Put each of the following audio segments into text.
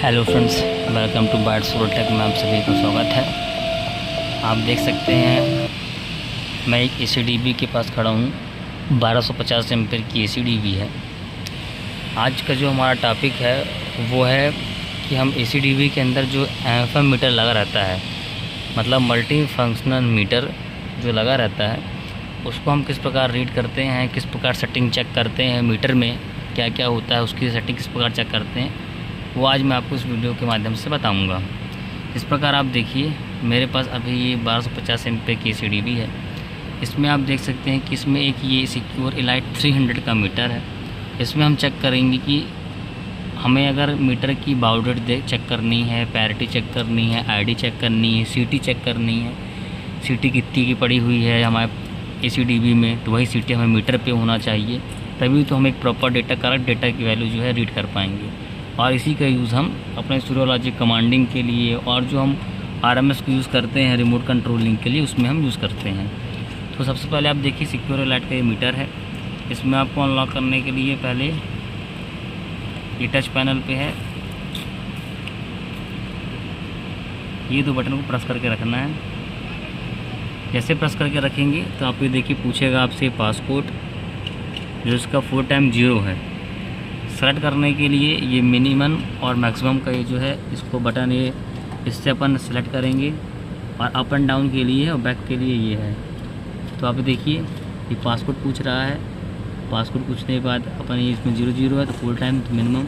Hello friends, welcome to bite solar tech में आप सभी का स्वागत है। आप देख सकते हैं मैं एक ACDB के पास खड़ा हूँ। 1250 एम्पीयर की ACDB है। आज का जो हमारा टॉपिक है वो है कि हम ACDB के अंदर जो FM मीटर लगा रहता है, मतलब मल्टी फंक्शनल मीटर जो लगा रहता है, उसको हम किस प्रकार रीड करते हैं, किस प्रकार सेटिंग चेक करते हैं, मीटर में क्या क्या होता है उसकी सेटिंग किस प्रकार चेक करते हैं, वो आज मैं आपको इस वीडियो के माध्यम से बताऊंगा। इस प्रकार आप देखिए, मेरे पास अभी ये 1250 एम्पीयर की ACDB है। इसमें आप देख सकते हैं कि इसमें एक ये सिक्योर इलाइट 300 का मीटर है। इसमें हम चेक करेंगे कि हमें अगर मीटर की बाउ रेट चेक करनी है, पैरिटी चेक करनी है, ID चेक करनी है, CT चेक करनी है, CT कितनी की पड़ी हुई है हमारे ACDB में, तो वही CT हमें मीटर पे होना चाहिए, तभी तो हम एक प्रॉपर डेटा, करेक्ट डेटा की वैल्यू जो है रीड कर पाएंगे। और इसी का यूज़ हम अपने सीरियोलॉजिक कमांडिंग के लिए और जो हम RMS को यूज़ करते हैं रिमोट कंट्रोलिंग के लिए, उसमें हम यूज़ करते हैं। तो सबसे पहले आप देखिए सिक्योर इलाइट का ये मीटर है। इसमें आपको अनलॉक करने के लिए पहले ये टच पैनल पे है, ये दो बटन को प्रेस करके रखना है। जैसे प्रेस करके रखेंगे तो आप ये देखिए पूछेगा आपसे पासकोड, जो इसका 4 टाइम 0 है। सेलेक्ट करने के लिए ये मिनिमम और मैक्सिमम का ये जो है इसको बटन, ये इससे अपन सेलेक्ट करेंगे, और अप एंड डाउन के लिए और बैक के लिए ये है। तो आप देखिए ये पासकोड पूछ रहा है। पासकोड पूछने के बाद अपन ये इसमें 00 है तो फुल टाइम, तो मिनिमम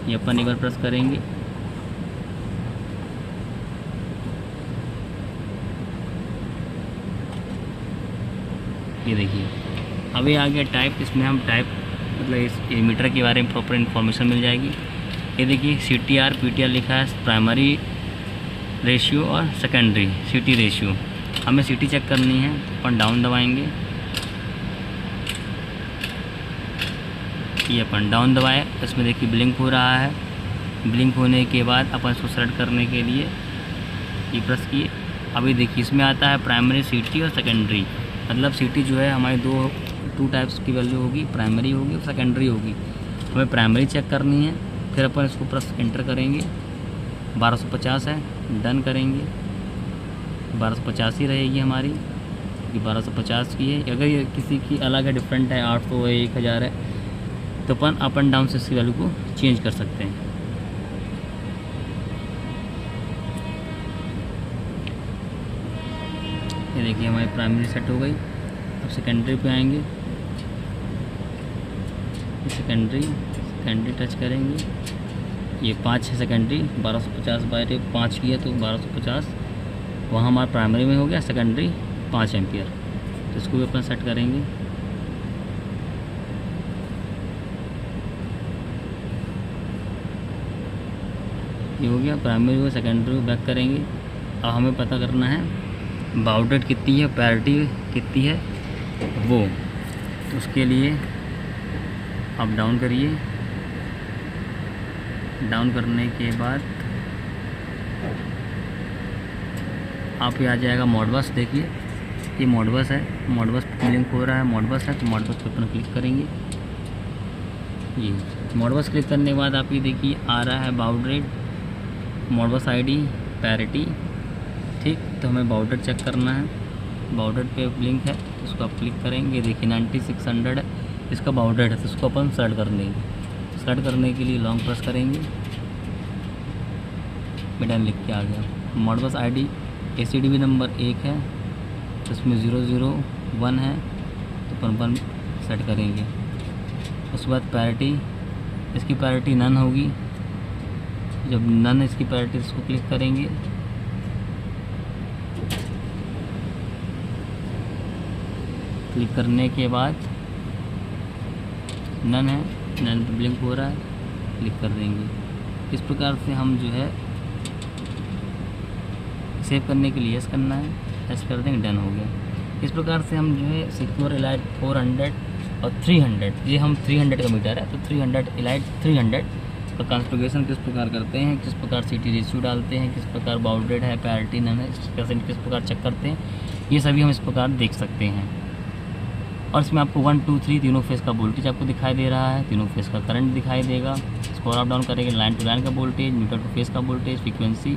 ये अपन एक बार प्रेस करेंगे। ये देखिए अभी आ गया टाइप। इसमें हम टाइप मतलब इस मीटर के बारे में प्रॉपर इन्फॉर्मेशन मिल जाएगी। ये देखिए CTR PTR लिखा है, प्राइमरी रेशियो और सेकेंडरी CT रेशियो। हमें CT चेक करनी है, अपन डाउन दबाएंगे। ये अपन डाउन दबाए, इसमें देखिए ब्लिंक हो रहा है। ब्लिंक होने के बाद अपन इसको सेलेक्ट करने के लिए ये प्रेस किए। अभी देखिए इसमें आता है प्राइमरी CT और सेकेंडरी, मतलब CT जो है हमारी टू टाइप्स की वैल्यू होगी, प्राइमरी होगी और सेकेंडरी होगी। हमें प्राइमरी चेक करनी है, फिर अपन इसको प्रेस एंटर करेंगे। 1250 है, डन करेंगे। 1250 ही रहेगी हमारी, ये 1250 की है। अगर ये किसी की अलग है, डिफरेंट है, 800 है, 1000 है, तो अपन अप एंड डाउन से इसकी वैल्यू को चेंज कर सकते हैं। ये देखिए हमारी प्राइमरी सेट हो गई। अब सेकेंडरी पे आएंगे, सेकेंडरी टच करेंगे। ये 5 है सेकेंडरी, 1250 बाय 5 की है तो 1250 वहाँ हमारा प्राइमरी में हो गया, सेकेंडरी 5 एम्पियर। तो इसको भी अपन सेट करेंगे। ये हो गया प्राइमरी हो, सेकेंडरी को बैक करेंगे। अब हमें पता करना है बाउ रेट कितनी है, पैरिटी कितनी है वो। तो उसके लिए आप डाउन करिए। डाउन करने के बाद आप ये आ जाएगा मॉडबस। देखिए ये मॉडबस है, मॉडबस लिंक हो रहा है, मॉडबस है, तो मॉडबस पर अपन क्लिक करेंगे। ये मॉडबस क्लिक करने के बाद आप ये देखिए आ रहा है बाउ रेट, मॉडबस ID, पैरिटी। ठीक, तो हमें बाउ रेट चेक करना है। बाउ रेट पे लिंक है, उसको आप क्लिक करेंगे। देखिए 9600 है इसका बाउ रेट है, तो उसको अपन सेलेक्ट कर लेंगे। सेलेक्ट करने के लिए लॉन्ग प्रेस करेंगे, बटन लिख के आ गया। मॉडबस ID ACDB नंबर 1 है, तो इसमें 001 है, तो अपन 1 सेट करेंगे। उसके बाद पैरिटी, इसकी पैरिटी नन होगी। जब नन इसकी पैरिटी, इसको क्लिक करेंगे। क्लिक करने के बाद नन है, नन पर ब्लिंक हो रहा है, क्लिक कर देंगे। इस प्रकार से हम जो है सेव करने के लिए यस करना है, यस कर देंगे, डन हो गया। इस प्रकार से हम जो है सिक्योर इलाइट 400 और 300, ये हम 300 का मीटर है, तो 300 इलाइट 300 का कॉन्फ़िगरेशन किस प्रकार करते हैं, किस प्रकार CT रेशियो डालते हैं, किस प्रकार बाउ रेट है, पैरिटी नन है, किस प्रकार चेक करते हैं, ये सभी हम इस प्रकार देख सकते हैं। और इसमें आपको 1 2 3 तीनों फेस का वोल्टेज आपको दिखाई दे रहा है, तीनों फेस का करंट दिखाई देगा। स्कोर अप डाउन करेंगे, लाइन टू लाइन का वोल्टेज, न्यूट्रल टू फेस का वोल्टेज, फ्रीक्वेंसी,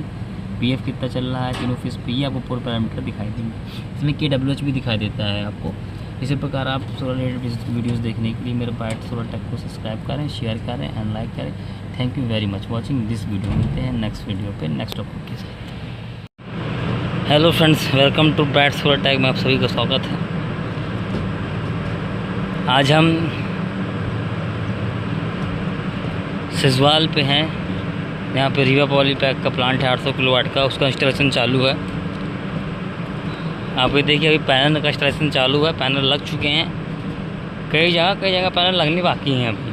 पीएफ कितना चल रहा है, तीनों फेस पे ये आपको पूरे पैरामीटर दिखाई देंगे। इसमें KWH भी दिखाई देता है आपको। इसी प्रकार आप सोलर रिलेटेड वीडियोस देखने के लिए मेरे बाइट सोलर टेक को सब्सक्राइब करें, शेयर करें एंड लाइक करें। Thank you very much watching this video. मिलते हैं नेक्स्ट वीडियो पे नेक्स्ट टॉपिक के साथ। Hello friends, welcome to bite solar tech में आप सभी का स्वागत है। आज हम सिजवाल पे हैं। यहाँ पे रीवा पॉली पैक का प्लांट है 800 किलोवाट का, उसका इंस्टॉलेशन चालू है। आप ये देखिए अभी पैनल का इंस्टॉलेशन चालू है, पैनल लग चुके हैं। कई जगह पैनल लगने बाकी हैं अभी।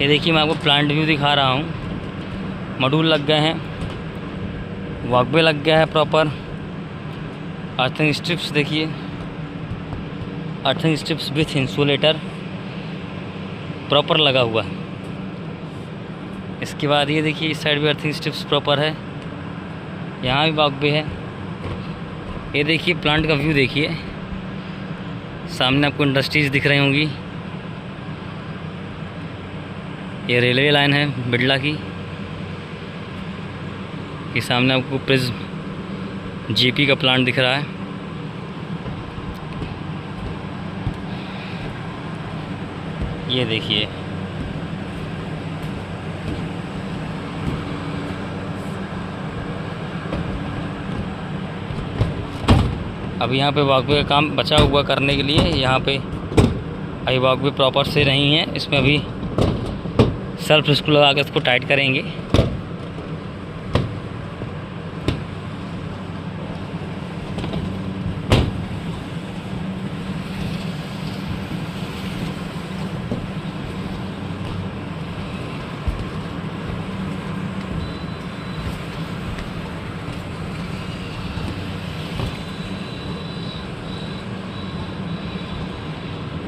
ये देखिए मैं आपको प्लांट व्यू दिखा रहा हूँ। मॉड्यूल लग गए हैं, वॉकवे लग गया है प्रॉपर। अर्थिंग स्ट्रिप्स देखिए, earthing strips with insulator proper लगा हुआ है। इसके बाद ये देखिए इस साइड भी अर्थिंग स्ट्रिप्स प्रॉपर है, यहाँ भी वॉकवे है। ये देखिए प्लांट का व्यू देखिए, सामने आपको इंडस्ट्रीज दिख रही होंगी। ये रेलवे लाइन है बिड़ला की। ये सामने आपको प्रिज्म जेपी का प्लांट दिख रहा है। ये देखिए अब यहाँ पे वॉकवे का काम बचा हुआ करने के लिए। यहाँ पे अभी वॉकवे प्रॉपर से नहीं है, इसमें अभी सेल्फ स्क्रू लगा के इसको टाइट करेंगे।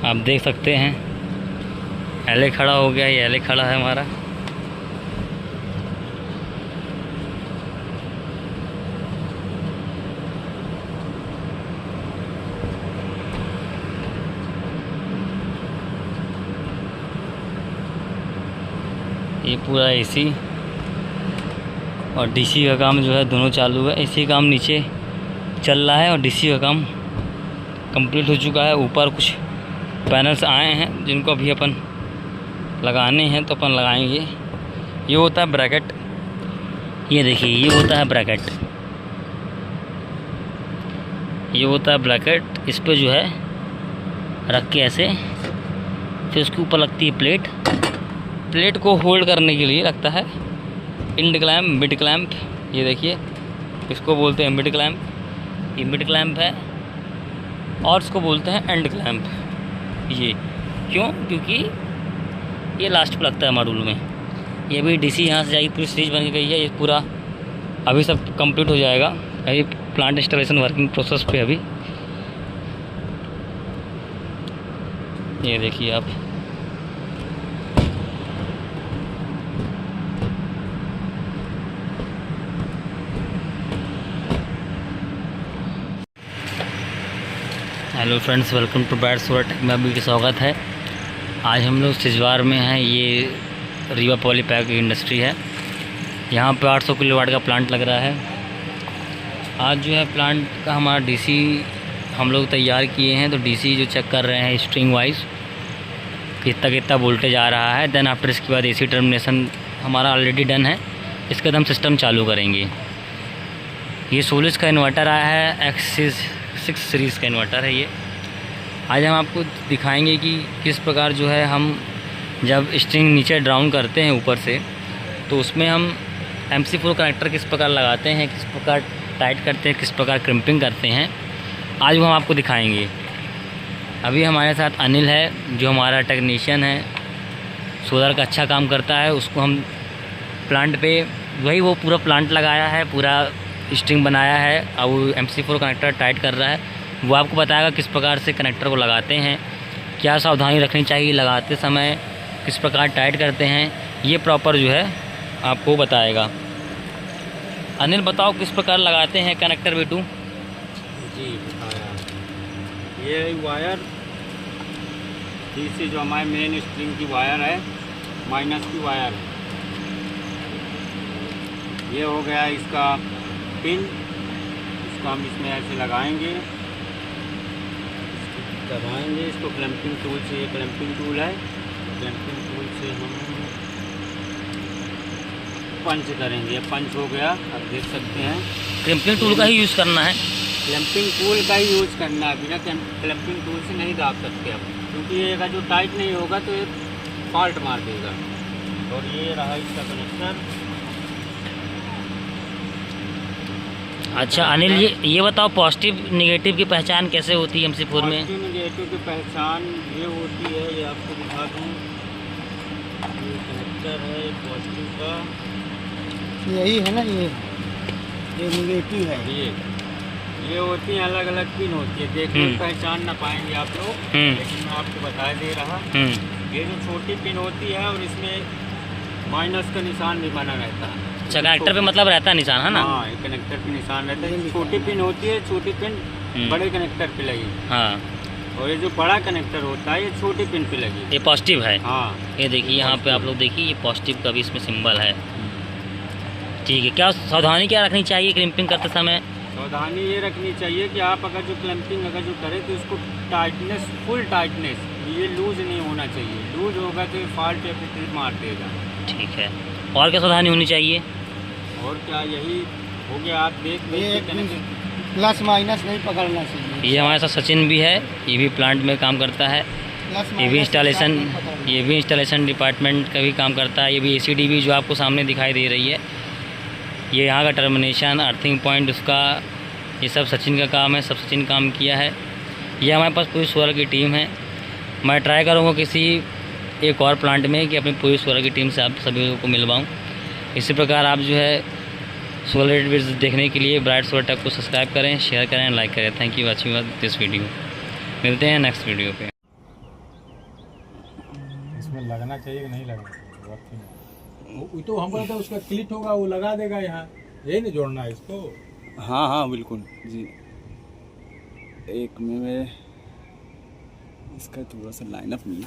आप देख सकते हैं एले खड़ा हो गया, ये एले खड़ा है हमारा। ये पूरा एसी और डीसी का काम जो है दोनों चालू है। एसी का काम नीचे चल रहा है और डीसी का काम कंप्लीट हो चुका है। ऊपर कुछ पैनल्स आए हैं जिनको अभी अपन लगाने हैं, तो अपन लगाएंगे। ये होता है ब्रैकेट, ये देखिए ये होता है ब्रैकेट, ये होता है ब्रैकेट। इस पे जो है रख के ऐसे, फिर उसके ऊपर लगती है प्लेट। प्लेट को होल्ड करने के लिए लगता है इंड क्लैम्प, मिड क्लैम्प। ये देखिए इसको बोलते हैं मिड क्लैम्प, ये मिड क्लैम्प है। और इसको बोलते हैं एंड क्लैम्प। ये क्यों? क्योंकि ये लास्ट पे लगता है मॉड्यूल में। ये भी डीसी यहाँ से जाएगी, पूरी सीरीज बन गई है। ये पूरा अभी सब कंप्लीट हो जाएगा। अभी प्लांट इंस्टॉलेशन वर्किंग प्रोसेस पे अभी। ये देखिए आप, hello friends, welcome to bite solar tech में आपका स्वागत है। आज हम लोग सिजवार में हैं। ये रीवा पॉली पैक इंडस्ट्री है। यहाँ पे 800 किलोवाट का प्लांट लग रहा है। आज जो है प्लांट का हमारा डीसी हम लोग तैयार किए हैं, तो डीसी जो चेक कर रहे हैं स्ट्रिंग वाइज कितना वोल्टेज आ रहा है। देन आफ्टर इसके बाद एसी टर्मिनेशन हमारा ऑलरेडी डन है। इसके बाद हम सिस्टम चालू करेंगे। ये सोलिस का इन्वर्टर आया है, एक्सिस 6 सीरीज़ का इन्वर्टर है ये। आज हम आपको दिखाएंगे कि किस प्रकार जो है हम जब स्ट्रिंग नीचे डाउन करते हैं ऊपर से, तो उसमें हम MC4 कनेक्टर किस प्रकार लगाते हैं, किस प्रकार टाइट करते हैं, किस प्रकार क्रिम्पिंग करते हैं, आज वो हम आपको दिखाएंगे। अभी हमारे साथ अनिल है जो हमारा टेक्नीशियन है, सोलर का अच्छा काम करता है। उसको हम प्लांट पे वही वो पूरा प्लांट लगाया है, पूरा स्ट्रिंग बनाया है। अब वो MC4 कनेक्टर टाइट कर रहा है। वो आपको बताएगा किस प्रकार से कनेक्टर को लगाते हैं, क्या सावधानी रखनी चाहिए लगाते समय, किस प्रकार टाइट करते हैं, ये प्रॉपर जो है आपको बताएगा। अनिल बताओ किस प्रकार लगाते हैं कनेक्टर B2? जी बताया। ये वायर डीसी जो हमारे मेन स्ट्रिंग की वायर है, माइनस की वायर है। ये हो गया इसका पिन, इसको हम इसमें ऐसे लगाएंगे, दबाएंगे इसको क्लैंपिंग टूल से। ये क्लैंपिंग टूल है, क्लैंपिंग टूल से हम पंच करेंगे। पंच हो गया, अब देख सकते हैं। क्लैंपिंग टूल का ही यूज़ करना है। क्लैंपिंग टूल का ही यूज़ करना है, बिना क्लैंपिंग टूल से नहीं दाब सकते अब, क्योंकि ये अगर जो टाइट नहीं होगा तो ये फॉल्ट मार देगा। और ये रहा इसका कनेक्शन। अच्छा अनिल, ये बताओ पॉजिटिव निगेटिव की पहचान कैसे होती है MC4 में? पॉजिटिव निगेटिव की पहचान ये होती है, ये आपको दिखा दूँ। ये कनेक्टर है पॉजिटिव का, यही है ना, ये निगेटिव है। ये होती हैं अलग अलग पिन होती है, देखने में पहचान ना पाएंगे आप लोग, लेकिन मैं आपको बता दे रहा। ये जो छोटी पिन होती है और इसमें माइनस का निशान भी बना रहता है। अच्छा, कनेक्टर पे मतलब रहता है निशान, है ना? हाँ, ये कनेक्टर पे निशान रहता है। छोटी पिन होती है, छोटी पिन बड़े कनेक्टर पे लगी। हाँ, और ये जो बड़ा कनेक्टर होता है ये छोटी पिन पे लगी। ये पॉजिटिव है। हाँ, ये देखिए यहाँ पे आप लोग देखिए, ये पॉजिटिव का भी इसमें सिंबल है। ठीक है, क्या सावधानी क्या रखनी चाहिए क्लैंपिंग करते समय? सावधानी ये रखनी चाहिए कि आप अगर जो क्लैंपिंग अगर जो करें तो इसको टाइटनेस, फुल टाइटनेस, ये लूज नहीं होना चाहिए। लूज होगा तो ये फॉल्ट या फिर ट्रिप मार देगा। ठीक है, और क्या सावधानी होनी चाहिए? और क्या, यही हो गया। आप देख प्लस माइनस नहीं पकड़ना चाहिए। ये हमारे साथ सचिन भी है, ये भी प्लांट में काम करता है। ये भी इंस्टॉलेशन डिपार्टमेंट का भी काम करता है। ये भी ACDB जो आपको सामने दिखाई दे रही है, ये यहाँ का टर्मिनेशन, अर्थिंग पॉइंट, उसका ये सब सचिन का काम है। सब सचिन काम किया है। ये हमारे पास पूरी सोलर की टीम है। मैं ट्राई करूँगा किसी एक और प्लांट में कि अपनी पूरी सोलर की टीम से आप सभी लोगों को मिलवाऊँ। इसी प्रकार आप जो है सोलर वीडियोस देखने के लिए ब्राइट सोलर टेक को सब्सक्राइब करें, शेयर करें, लाइक करें। Thank you watching this video. मिलते हैं नेक्स्ट वीडियो पे। इसमें लगना चाहिए कि नहीं लगना चाहिए? वो तो हम बोलते हैं उसका क्लिप होगा, वो लगा देगा यहाँ, यही नहीं जोड़ना है इसको। हाँ हाँ बिल्कुल जी। एक में मैं इसका थोड़ा सा लाइनअप मिली।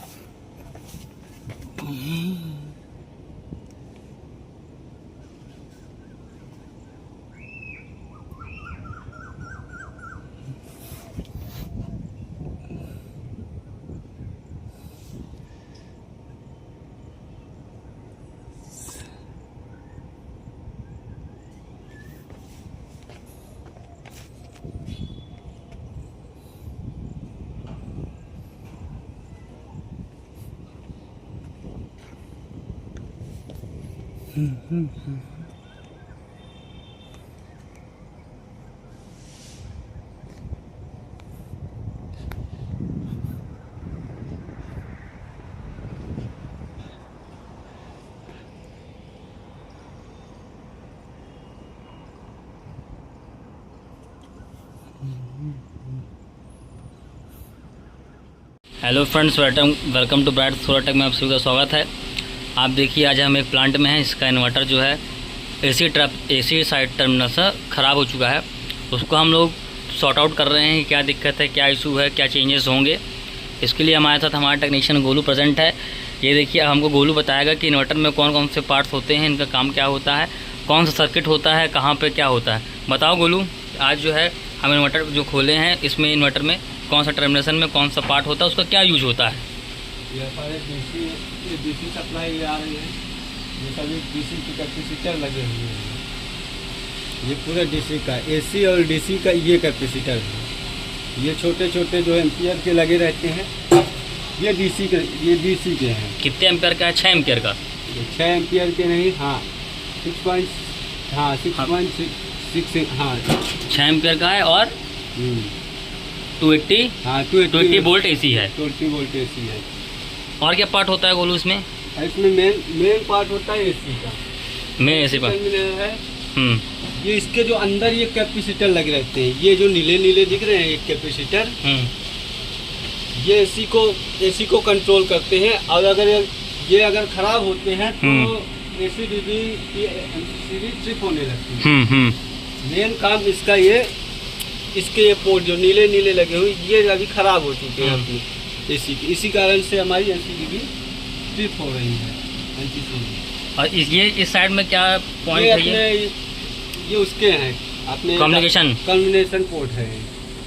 Hello friends, welcome to bright solar tech में आप सभी का स्वागत है। आप देखिए आज हम एक प्लांट में हैं। इसका इन्वर्टर जो है AC साइड टर्मिनल से ख़राब हो चुका है। उसको हम लोग सॉर्ट आउट कर रहे हैं कि क्या दिक्कत है, क्या इशू है, क्या चेंजेस होंगे। इसके लिए हमारे साथ हमारा टेक्नीशियन गोलू प्रेजेंट है। ये देखिए, हमको गोलू बताएगा कि इन्वर्टर में कौन कौन से पार्ट्स होते हैं, इनका काम क्या होता है, कौन सा सर्किट होता है, कहाँ पर क्या होता है। बताओ गोलू, आज जो है हम इन्वर्टर जो खोले हैं, इसमें इन्वर्टर में कौन सा टर्मिनेशन में कौन सा पार्ट होता है, उसका क्या यूज होता है? ये हमारे DC सप्लाई आ रही है, ये सभी DC की कैपेसिटर लगे हुए हैं। ये पूरा DC का, AC और DC का ये कैपेसिटर है। ये छोटे छोटे जो एम्पियर के लगे रहते हैं, ये DC के हैं। कितने एम्पियर का है? 6 एम्पियर का। ये 6 एम्पियर के नहीं, हाँ 6.6 हाँ 6 एम्पियर का है और 280 हाँ 20 वोल्ट AC है। 20 वोल्ट AC है। और क्या पार्ट होता है गोलू इसमें? इसमें मेन पार्ट होता है AC का। मेन AC पर है ये इसके जो अंदर ये कैपेसिटर लगे रहते हैं, ये जो नीले नीले दिख रहे हैं, ये कैपेसिटर ये AC को कंट्रोल करते हैं। और अगर खराब होते हैं तो ACDB की सीरीज ट्रिप होने लगती है। मेन काम इसका इसके ये पोर्ट जो नीले नीले लगे हुए, ये अभी खराब हो चुके हैं अपनी AC की। इसी कारण से हमारी ACDB ट्रिप हो रही है। और ये इस साइड में क्या पॉइंट ये है ये? ये उसके हैं अपने कम्युनिकेशन पोर्ट है।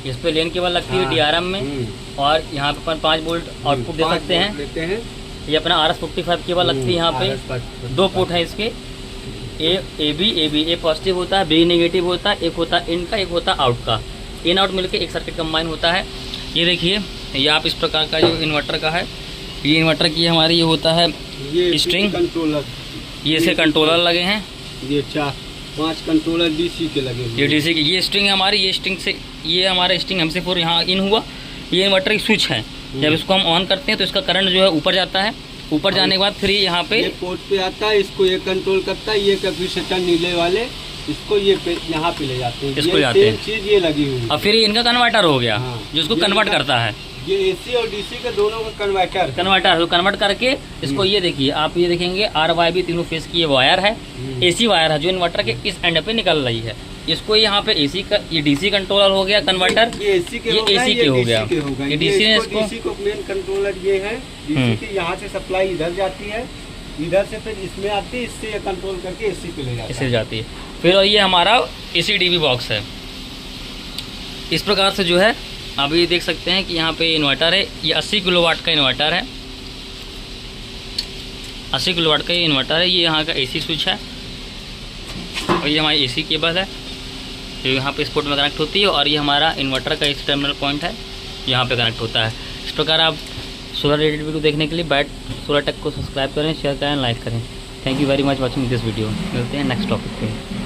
इस पे लेन केबल लगती है DRM में, और यहाँ पे अपन 5 वोल्ट आउटपुट दे सकते हैं। देते हैं। ये अपना RS-45 केबल लगती है यहाँ पे। 2 पोर्ट है इसके, AB ए पॉजिटिव होता है, B नेगेटिव होता है, एक होता है इन का, एक होता है आउट का। इन आउट मिलके एक सर्किट कंबाइन होता है। ये देखिए, ये आप इस प्रकार का जो इन्वर्टर का है, ये इन्वर्टर की हमारी ये होता है ये स्ट्रिंग कंट्रोलर, ये इसे कंट्रोलर लगे हैं। ये 4-5 कंट्रोलर DC के लगे हुए। ये DC की ये स्ट्रिंग है हमारी, ये स्ट्रिंग से ये हमारा स्ट्रिंग हमसे 4 यहाँ इन हुआ। ये इन्वर्टर की स्विच है, जब इसको हम ऑन करते हैं तो इसका करंट जो है ऊपर जाता है। ऊपर जाने के बाद फिर यहाँ पे ये पोर्ट पे आता है, इसको ये कंट्रोल करता है। ये कैपेसिटर नीले वाले इसको ये यहाँ पे ले जाते हैं। इसको ये जाते हैं। सेम चीज ये लगी हुई है। और फिर इनका कन्वर्टर हो गया, हाँ। जिसको ये कन्वर्ट इनका- करता है। ये AC और DC के दोनों का कन्वर्टर। तो कन्वर्ट करके इसको ये देखिए, आप ये देखेंगे RYB तीनों फेस की ये वायर है, AC वायर है जो इन्वर्टर के इस एंड पे निकल रही है। इसको यहाँ पे AC का ये DC कंट्रोलर हो गया कन्वर्टर, ये AC के ये होगा, AC के हो गया। ये DC ने इसको DC को मेन कंट्रोलर ये है। DC की यहाँ से सप्लाई इधर जाती है, इधर से फिर इसमें आती है, इससे ये कंट्रोल करके AC पे ले जाता इसे है। जाती है। फिर ये हमारा ACDB बॉक्स है। इस प्रकार से जो है आप ये देख सकते हैं कि यहाँ पे इन्वर्टर है। ये 80 किलोवाट का इन्वर्टर है, 80 किलोवाट का ये इन्वर्टर है। ये यहाँ का AC स्विच है, और ये हमारी AC केबल है जो यहाँ पे इस पोर्ट में कनेक्ट होती है, और ये हमारा इन्वर्टर का AC टर्मिनल पॉइंट है, यहाँ पे कनेक्ट होता है। इस प्रकार आप सोलर रिलेटेड वीडियो देखने के लिए बैट सोलर टेक को सब्सक्राइब करें, शेयर करें, लाइक करें। Thank you very much watching this video. मिलते हैं नेक्स्ट टॉपिक पे।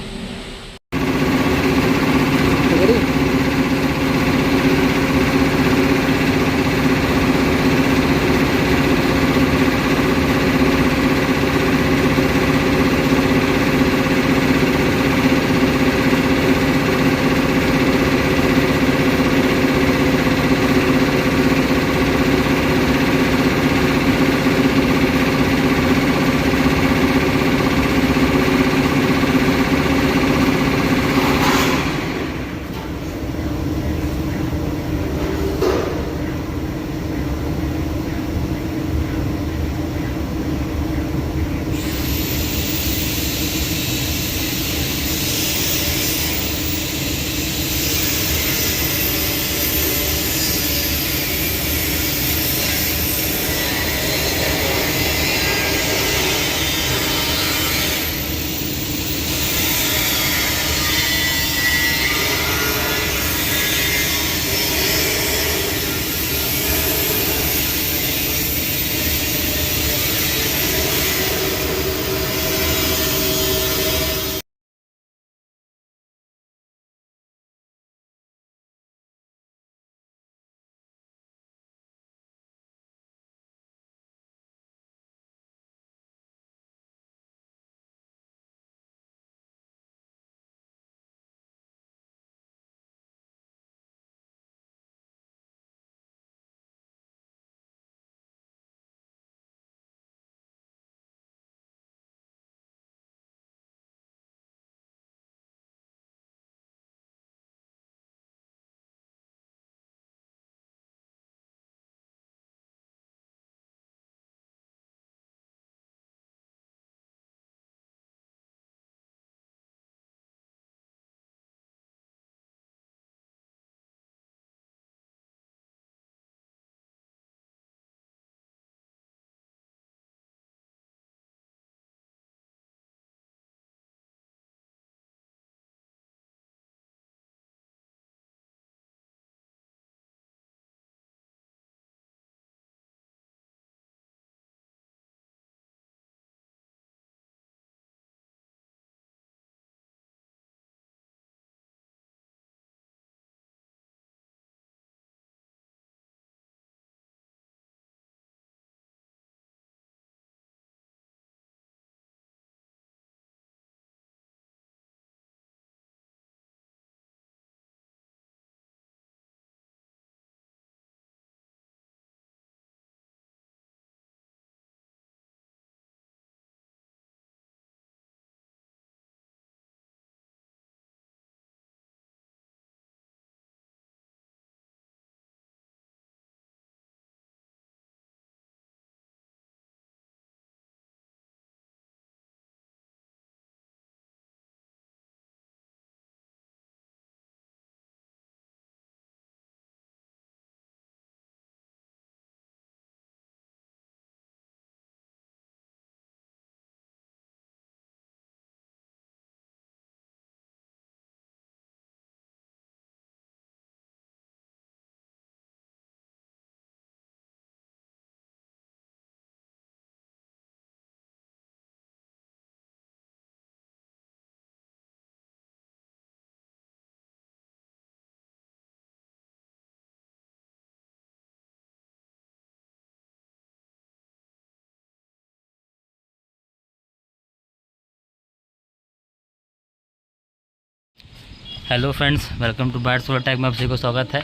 Hello friends, welcome to bright solar tech में आप सभी को स्वागत है।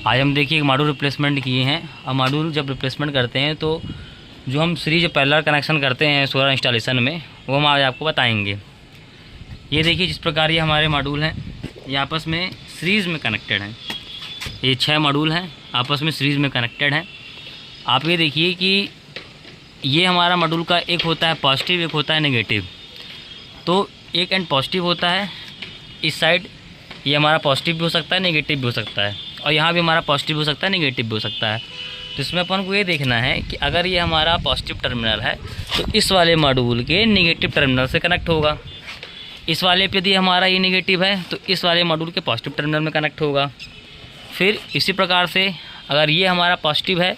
आज हम देखिए एक मॉड्यूल रिप्लेसमेंट किए हैं। अब मॉड्यूल जब रिप्लेसमेंट करते हैं तो जो हम सीरीज पैरेलल कनेक्शन करते हैं सोलर इंस्टॉलेशन में, वो हम आज आपको बताएंगे। ये देखिए जिस प्रकार ये हमारे मॉड्यूल हैं, ये आपस में सीरीज़ में कनेक्टेड हैं। ये 6 मॉड्यूल हैं, आपस में सीरीज़ में कनेक्टेड हैं। आप ये देखिए कि ये हमारा मॉड्यूल का एक होता है पॉजिटिव, एक होता है नेगेटिव। तो एक एंड पॉजिटिव होता है इस साइड, ये हमारा पॉजिटिव भी हो सकता है, नेगेटिव भी हो सकता है, और यहाँ भी हमारा पॉजिटिव हो सकता है, नेगेटिव भी हो सकता है। तो इसमें अपन को ये देखना है कि अगर ये हमारा पॉजिटिव टर्मिनल है तो इस वाले मॉड्यूल के नेगेटिव टर्मिनल से कनेक्ट होगा। इस वाले पे यदि हमारा ये नेगेटिव है तो इस वाले मॉड्यूल के पॉजिटिव टर्मिनल में कनेक्ट होगा। फिर इसी प्रकार से अगर ये हमारा पॉजिटिव है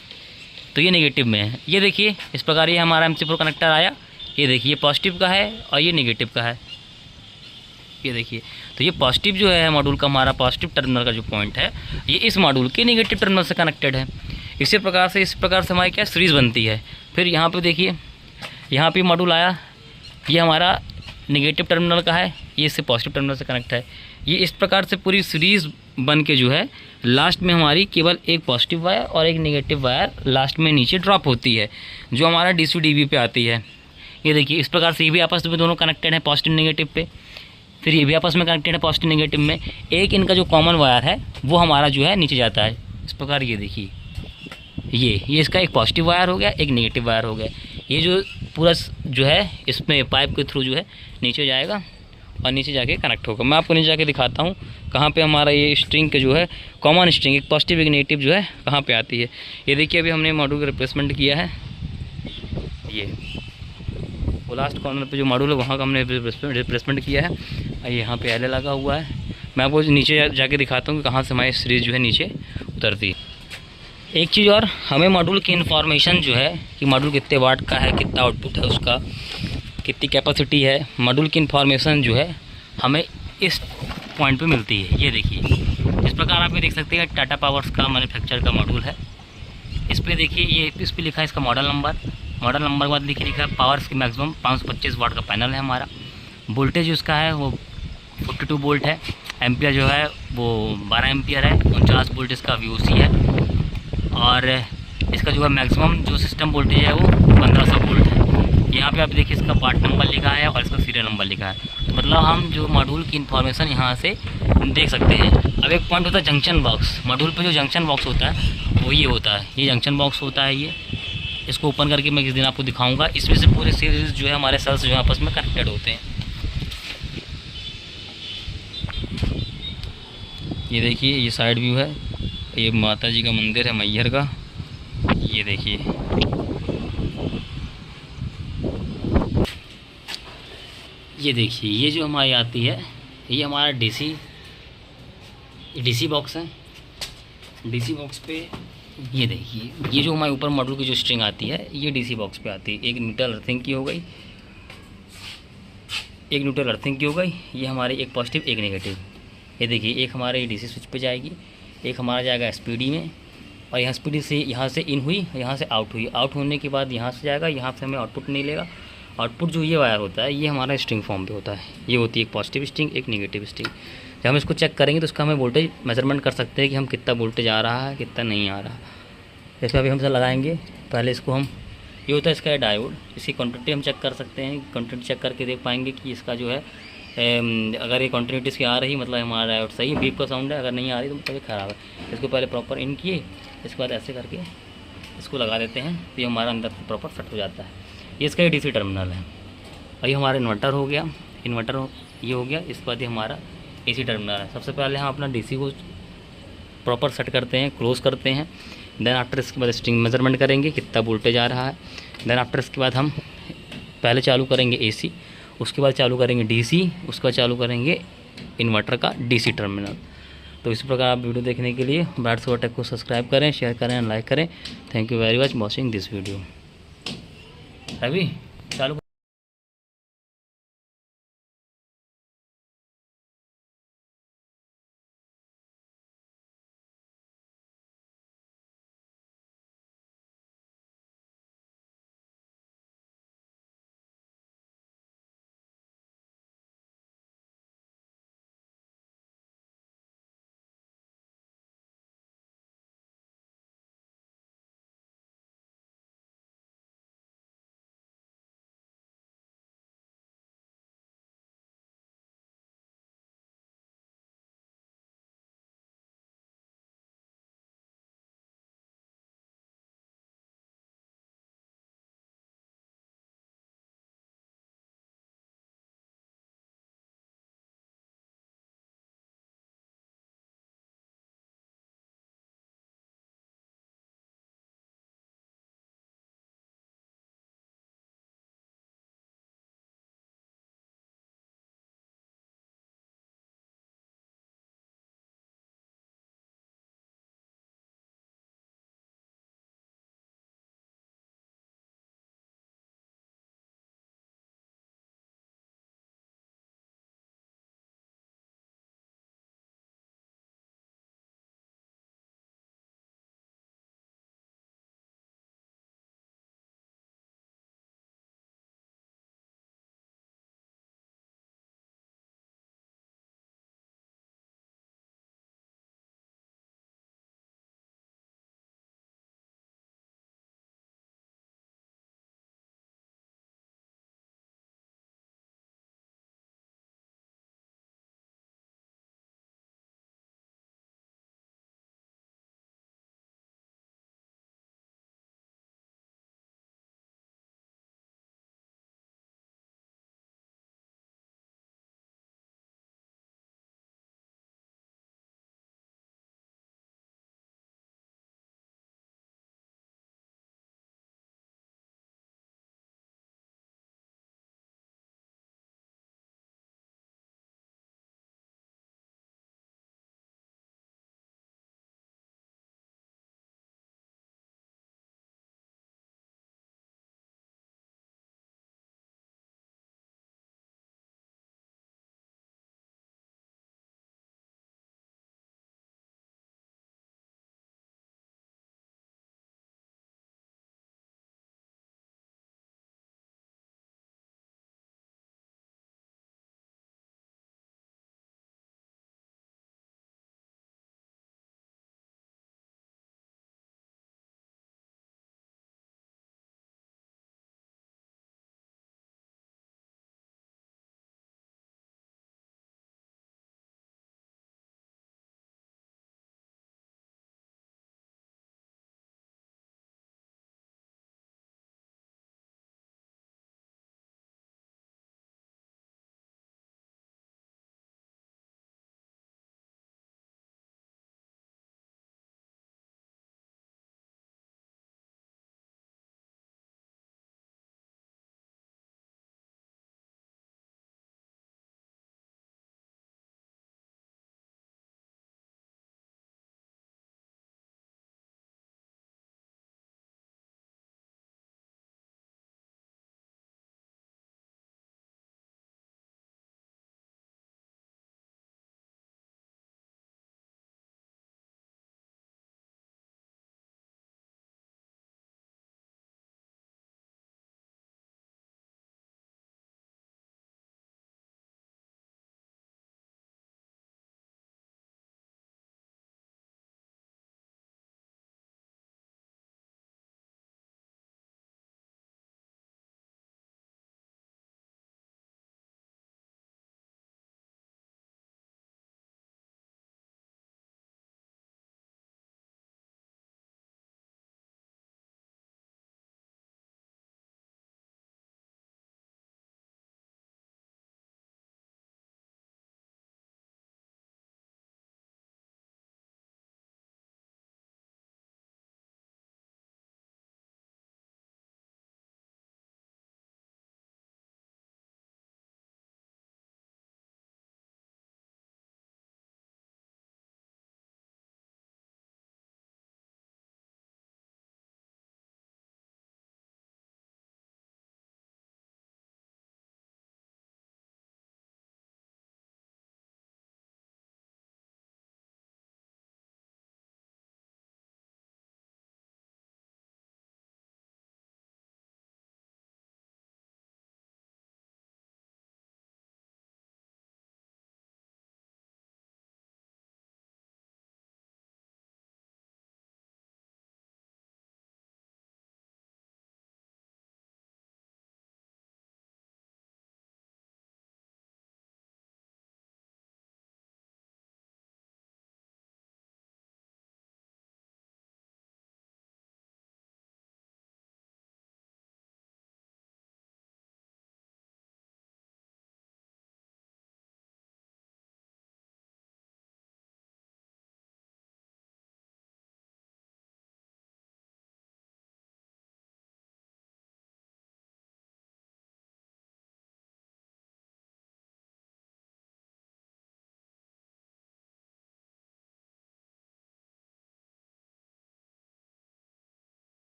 तो ये नेगेटिव में है। ये देखिए इस प्रकार ये हमारा MC4 कनेक्टर आया, ये देखिए ये पॉजिटिव का है और ये नेगेटिव का है। ये देखिए तो ये पॉजिटिव जो है मॉड्यूल का, हमारा पॉजिटिव टर्मिनल का जो पॉइंट है ये इस मॉड्यूल के नेगेटिव टर्मिनल से कनेक्टेड है। इसी प्रकार से इस प्रकार से हमारी क्या सीरीज़ बनती है। फिर यहाँ पे देखिए, यहाँ पे मॉड्यूल आया, ये हमारा नेगेटिव टर्मिनल का है, ये इससे पॉजिटिव टर्मिनल से कनेक्ट है। ये इस प्रकार से पूरी सीरीज़ बन के जो है लास्ट में हमारी केवल एक पॉजिटिव वायर और एक नेगेटिव वायर लास्ट में नीचे ड्रॉप होती है, जो हमारा DC DB पे आती है। ये देखिए इस प्रकार से ये भी आपस में दोनों कनेक्टेड हैं पॉजिटिव नेगेटिव पे। फिर ये भी आपस में कनेक्टेड है पॉजिटिव नेगेटिव में। एक इनका जो कॉमन वायर है वो हमारा जो है नीचे जाता है इस प्रकार। ये देखिए ये इसका एक पॉजिटिव वायर हो गया, एक नेगेटिव वायर हो गया। ये जो पूरा जो है इसमें पाइप के थ्रू जो है नीचे जाएगा और नीचे जाके कनेक्ट होगा। मैं आपको नीचे जाके दिखाता हूँ कहाँ पे हमारा ये स्ट्रिंग के जो है कॉमन स्ट्रिंग, एक पॉजिटिव एक नेगेटिव जो है कहाँ पे आती है। ये देखिए अभी हमने मॉड्यूल का रिप्लेसमेंट किया है। ये वो लास्ट कॉर्नर पे जो मॉड्यूल है वहाँ का हमने रिप्लेसमेंट किया है। यहाँ पे एल लगा हुआ है। मैं आपको नीचे जाके दिखाता हूँ कि कहाँ से हमारी सीरीज़ जो है नीचे उतरती है। एक चीज़ और, हमें मॉड्यूल की इन्फॉर्मेशन जो है कि मॉड्यूल कितने वाट का है, कितना आउटपुट है उसका, कितनी कैपेसिटी है, मॉड्यूल की इन्फॉर्मेशन जो है हमें इस पॉइंट पे मिलती है। ये देखिए इस प्रकार आप ये देख सकते हैं टाटा पावर्स का मैन्युफैक्चर का मॉड्यूल है। इस पर देखिए ये इस पर लिखा है इसका मॉडल नंबर के बाद लिखा है पावर्स की मैक्सिमम 525 वाट का पैनल है हमारा। वोल्टेज उसका है वो 42 वोल्ट है। एम्पियर जो है वो 12 एम्पियर है। 49 वोल्ट इसका VOC है। और इसका जो है मैक्सिमम जो सिस्टम वोल्टेज है वो 1500 वोल्ट है। यहाँ पे आप देखिए इसका पार्ट नंबर लिखा है और इसका सीरियल नंबर लिखा है। तो मतलब हम जो मॉड्यूल की इन्फॉर्मेशन यहाँ से देख सकते हैं। अब एक पॉइंट होता है जंक्शन बॉक्स। मॉड्यूल पे जो जंक्शन बॉक्स होता है वो ये होता है, ये जंक्शन बॉक्स होता है। ये इसको ओपन करके मैं किस दिन आपको दिखाऊंगा। इसमें से पूरे सीरीज जो है हमारे सेल्स जो है आपस में कनेक्टेड होते हैं। ये देखिए ये साइड व्यू है, ये माता जी का मंदिर है मैहर का। ये देखिए ये जो हमारी आती है ये हमारा DC बॉक्स है। DC बॉक्स पे ये देखिए ये जो हमारे ऊपर मॉड्यूल की जो स्ट्रिंग आती है ये DC बॉक्स पे आती है। एक न्यूट्रल अर्थिंग की हो गई, ये हमारी एक पॉजिटिव एक नेगेटिव। ये देखिए एक हमारे DC स्विच पे जाएगी, एक हमारा जाएगा SPD में, और यहाँ SPD से यहाँ से इन हुई, यहाँ से आउट हुई। आउट होने के बाद यहाँ से जाएगा, यहाँ से हमें आउटपुट नहीं लेगा। आउटपुट जो ये वायर होता है ये हमारा स्ट्रिंग फॉर्म पे होता है। ये होती है एक पॉजिटिव स्ट्रिंग एक नेगेटिव स्ट्रिंग। जब हम इसको चेक करेंगे तो इसका हमें वोल्टेज मेजरमेंट कर सकते हैं कि हम कितना वोल्टेज आ रहा है कितना नहीं आ रहा। जैसे अभी हम से लगाएंगे, पहले इसको हम, ये होता है इसका डायोड, इसकी क्वांटिटी हम चेक कर सकते हैं। क्वांटिटी चेक करके देख पाएंगे कि इसका जो है अगर ये कंटिन्यूटी इसकी आ रही मतलब हमारा डायोड सही है, बीप का साउंड है। अगर नहीं आ रही तो मतलब ख़राब है। इसको पहले प्रॉपर इन किए, इसके बाद ऐसे करके इसको लगा देते हैं तो ये हमारा अंदर से प्रॉपर फिट हो जाता है। ये इसका DC टर्मिनल है। और ये हमारा इन्वर्टर हो गया, ये हो गया। इसके बाद ये हमारा AC टर्मिनल है। सबसे पहले हम अपना DC को प्रॉपर सेट करते हैं, क्लोज करते हैं। देन आफ्टर इसके बाद स्ट्रिंग मेजरमेंट करेंगे कितना वोल्टेज आ रहा है। देन आफ्टर इसके बाद हम पहले चालू करेंगे AC, उसके बाद चालू करेंगे DC, उसके बाद चालू करेंगे इन्वर्टर का DC टर्मिनल। तो इसी प्रकार आप वीडियो देखने के लिए बैट सोलर टेक को सब्सक्राइब करें, शेयर करें, लाइक करें। Thank you very much watching this video. अभी चालू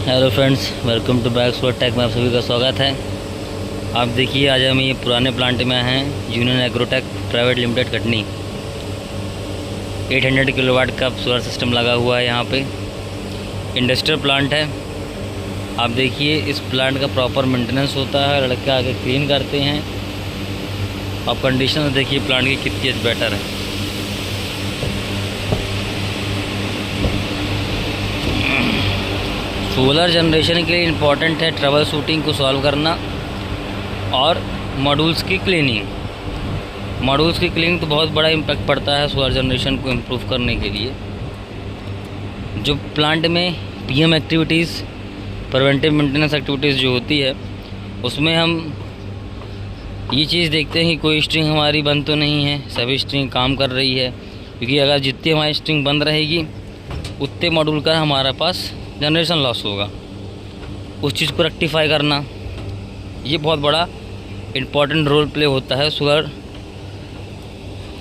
हेलो फ्रेंड्स, वेलकम टू बैक सूरत टेक में आप सभी का स्वागत है। आप देखिए, आज हम ये पुराने प्लांट में हैं, union agrotech private limited Katni. 800 kilowatt का सोलर सिस्टम लगा हुआ है यहाँ पे। इंडस्ट्रियल प्लांट है। आप देखिए, इस प्लांट का प्रॉपर मेंटेनेंस होता है, लड़के आके क्लीन करते हैं। आप कंडीशन देखिए प्लांट की कितनी बेटर है। सोलर जनरेशन के लिए इम्पॉर्टेंट है ट्रबल शूटिंग को सॉल्व करना और मॉड्यूल्स की क्लीनिंग। मॉड्यूल्स की क्लीनिंग तो बहुत बड़ा इम्पैक्ट पड़ता है सोलर जनरेशन को इम्प्रूव करने के लिए। जो प्लांट में PM activities, preventive maintenance activities जो होती है, उसमें हम ये चीज़ देखते हैं कि कोई स्ट्रिंग हमारी बंद तो नहीं है, सभी स्ट्रिंग काम कर रही है। क्योंकि अगर जितनी हमारी स्ट्रिंग बंद रहेगी उतने मॉड्यूल का हमारे पास जनरेशन लॉस होगा। उस चीज़ को रेक्टिफाई करना, ये बहुत बड़ा इम्पॉर्टेंट रोल प्ले होता है सोलर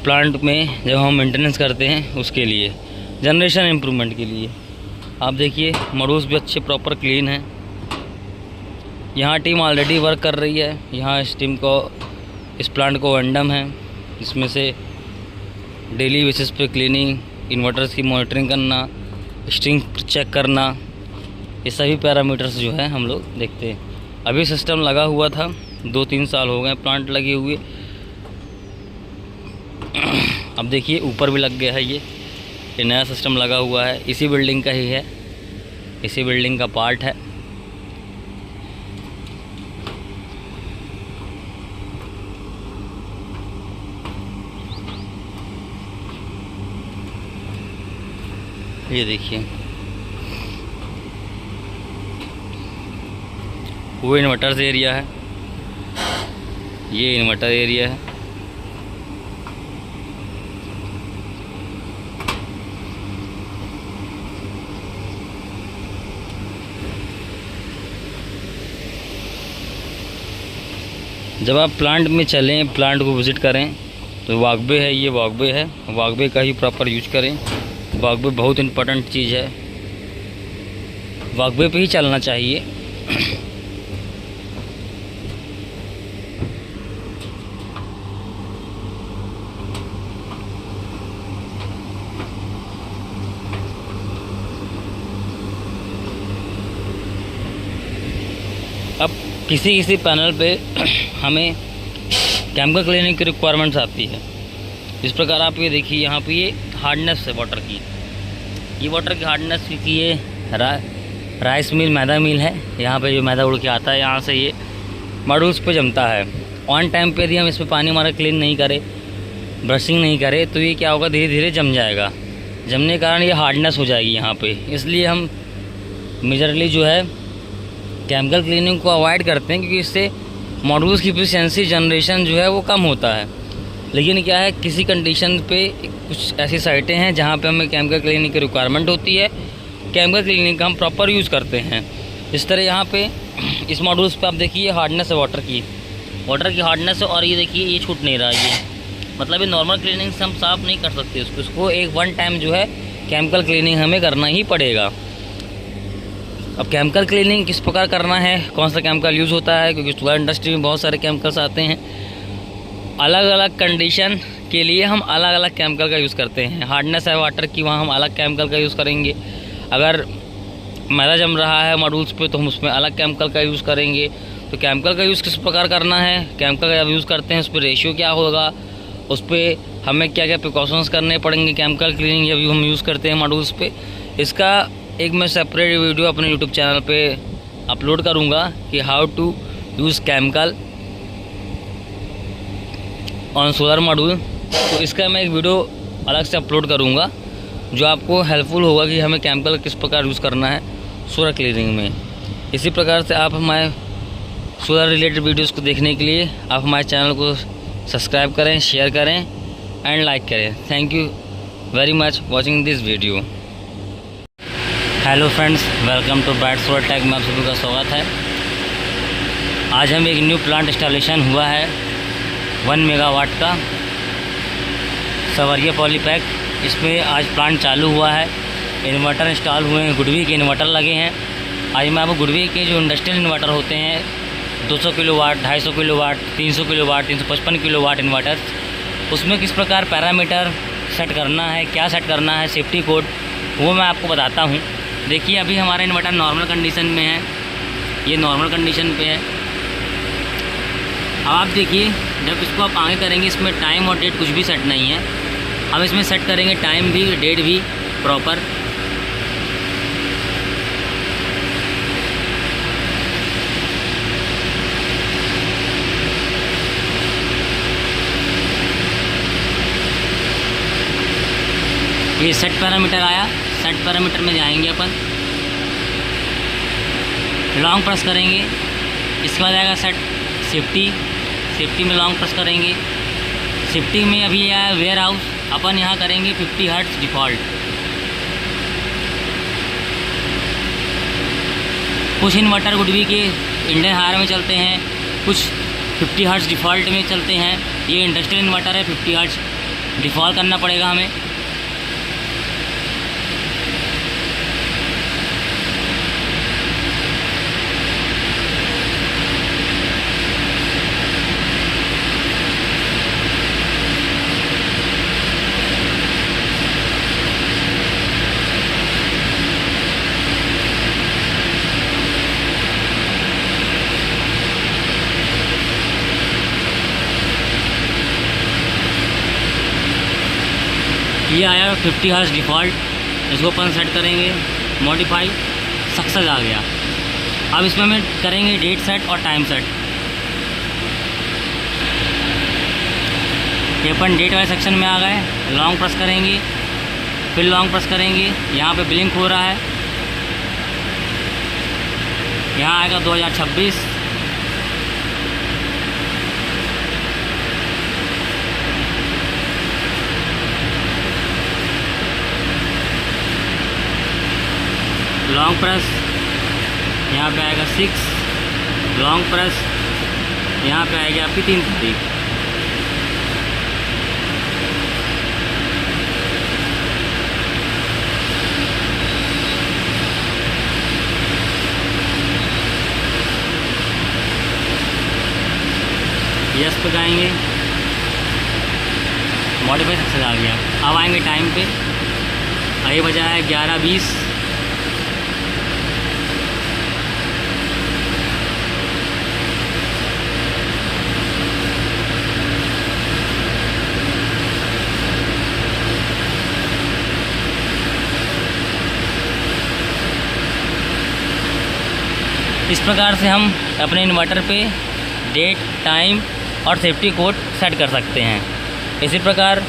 प्लांट में जब हम मेंटेनेंस करते हैं, उसके लिए जनरेशन इम्प्रूवमेंट के लिए। आप देखिए, मॉड्यूल्स भी अच्छे प्रॉपर क्लीन हैं। यहाँ टीम ऑलरेडी वर्क कर रही है। यहाँ इस टीम को, इस प्लांट को वेंडम है, इसमें से डेली बेसिस पे क्लीनिंग, इन्वर्टर्स की मॉनिटरिंग करना, स्ट्रिंग चेक करना, ये सभी पैरामीटर्स जो है हम लोग देखते हैं। अभी सिस्टम लगा हुआ था, 2-3 साल हो गए प्लांट लगे हुए। अब देखिए ऊपर भी लग गया है। ये नया सिस्टम लगा हुआ है, इसी बिल्डिंग का ही है, इसी बिल्डिंग का पार्ट है। ये देखिए, वो इन्वर्टर्स एरिया है, ये इन्वर्टर एरिया है। जब आप प्लांट में चलें, प्लांट को विज़िट करें, तो वॉकवे है, ये वॉकवे है, वॉकवे का ही प्रॉपर यूज करें। वॉकवे बहुत इम्पोर्टेंट चीज़ है, वॉकवे पे ही चलना चाहिए। अब किसी पैनल पे हमें केमिकल क्लीनिंग की रिक्वायरमेंट्स आती है। इस प्रकार आप ये देखिए, यहाँ पे ये हार्डनेस है वाटर की, ये वाटर की हार्डनेस, क्योंकि ये राइस मिल, मैदा मिल है। यहाँ पे जो मैदा उड़ के आता है, यहाँ से ये मॉड्यूल्स पे जमता है। ऑन टाइम पे यदि हम इस पर पानी हमारा क्लीन नहीं करें, ब्रशिंग नहीं करें, तो ये क्या होगा, धीरे धीरे जम जाएगा। जमने के कारण ये हार्डनेस हो जाएगी यहाँ पे। इसलिए हम मेजरली जो है केमिकल क्लीनिंग को अवॉइड करते हैं, क्योंकि इससे मॉड्यूल्स की एफिशिएंसी, जनरेशन जो है वो कम होता है। लेकिन क्या है, किसी कंडीशन पे कुछ ऐसी साइटें हैं जहाँ पे हमें केमिकल क्लीनिंग की रिक्वायरमेंट होती है, केमिकल क्लीनिंग का हम प्रॉपर यूज़ करते हैं। इस तरह यहाँ पे इस मॉड्यूल्स पे आप देखिए हार्डनेस है वाटर की हार्डनेस है। और ये देखिए, ये छूट नहीं रहा, ये मतलब ये नॉर्मल क्लीनिंग से हम साफ़ नहीं कर सकते इसको एक वन टाइम जो है केमिकल क्लीनिंग हमें करना ही पड़ेगा। अब केमिकल क्लीनिंग किस प्रकार करना है, कौन सा केमिकल यूज़ होता है, क्योंकि सोलर इंडस्ट्री में बहुत सारे केमिकल्स आते हैं। अलग अलग कंडीशन के लिए हम अलग अलग केमिकल का यूज़ करते हैं। हार्डनेस है वाटर की, वहाँ हम अलग केमिकल का यूज़ करेंगे। अगर मैदा जम रहा है मॉड्यूल्स पे, तो हम उसमें अलग केमिकल का यूज़ करेंगे। तो केमिकल का यूज़ किस प्रकार करना है, केमिकल का जब यूज़ करते हैं उस पर रेशियो क्या होगा, उस पर हमें क्या क्या प्रिकॉशंस करने पड़ेंगे केमिकल क्लीनिंग जब हम यूज़ करते हैं मॉड्यूल्स पे, इसका एक मैं सेपरेट वीडियो अपने यूट्यूब चैनल पे अपलोड करूँगा कि how to use chemical on solar module. तो इसका मैं एक वीडियो अलग से अपलोड करूँगा जो आपको हेल्पफुल होगा कि हमें केमिकल किस प्रकार यूज़ करना है सोलर क्लीनिंग में। इसी प्रकार से आप हमारे सोलर रिलेटेड वीडियोस को देखने के लिए आप हमारे चैनल को सब्सक्राइब करें, शेयर करें एंड लाइक करें। Thank you very much watching this video. Hello friends, welcome to bright solar tech में आप सभी का स्वागत है। आज हम एक न्यू प्लांट इंस्टॉलेशन हुआ है 1 मेगावाट का सवरिया पॉलीपैक। इसमें आज प्लांट चालू हुआ है, इन्वर्टर इंस्टॉल हुए हैं, गुडवी के इन्वर्टर लगे हैं। आज मैं आपको गुडवी के जो इंडस्ट्रियल इन्वर्टर होते हैं 200 kilowatt, 250 kilowatt, 300 kilowatt, 355 kilowatt inverter, उसमें किस प्रकार पैरामीटर सेट करना है, क्या सेट करना है, सेफ्टी कोड, वो मैं आपको बताता हूँ। देखिए अभी हमारा इन्वर्टर नॉर्मल कंडीशन में है, ये नॉर्मल कंडीशन पे है। अब आप देखिए जब इसको आप आगे करेंगे, इसमें टाइम और डेट कुछ भी सेट नहीं है। हम इसमें सेट करेंगे टाइम भी, डेट भी प्रॉपर। ये सेट पैरामीटर आया, सेट पैरामीटर में जाएंगे अपन, लॉन्ग प्रेस करेंगे, इसके बाद आएगा सेट सेफ्टी, सेफ्टी में लॉन्ग प्रेस करेंगे। सेफ्टी में अभी आया वेयर हाउस, अपन यहाँ करेंगे 50 हर्ट्ज डिफ़ॉल्ट। कुछ इन्वर्टर गुडवी के इंडियन हायर में चलते हैं, कुछ 50 हर्ट्ज डिफ़ॉल्ट में चलते हैं। ये इंडस्ट्रियल इन्वर्टर है, 50 हर्ट्ज डिफ़ॉल्ट करना पड़ेगा हमें। ये आया 50 हर्ट्ज डिफ़ॉल्ट, इसको अपन सेट करेंगे मॉडिफाई, सक्सेस आ गया। अब इसमें हम करेंगे डेट सेट और टाइम सेट। ये अपन डेट वाले सेक्शन में आ गए, लॉन्ग प्रेस करेंगे, फिर लॉन्ग प्रेस करेंगे, यहाँ पे ब्लिंक हो रहा है, यहाँ आएगा 2026। लॉन्ग प्रेस, यहाँ पे आएगा 6, लॉन्ग प्रेस, यहाँ पे आएगी आपकी 3 तारीख। यस पे जाएंगे, मॉडिफाई सक्सेस आ गया। अब आएंगे टाइम पे, ये बजा है 11:20। इस प्रकार से हम अपने इन्वर्टर पे डेट, टाइम और सेफ्टी कोड सेट कर सकते हैं। इसी प्रकार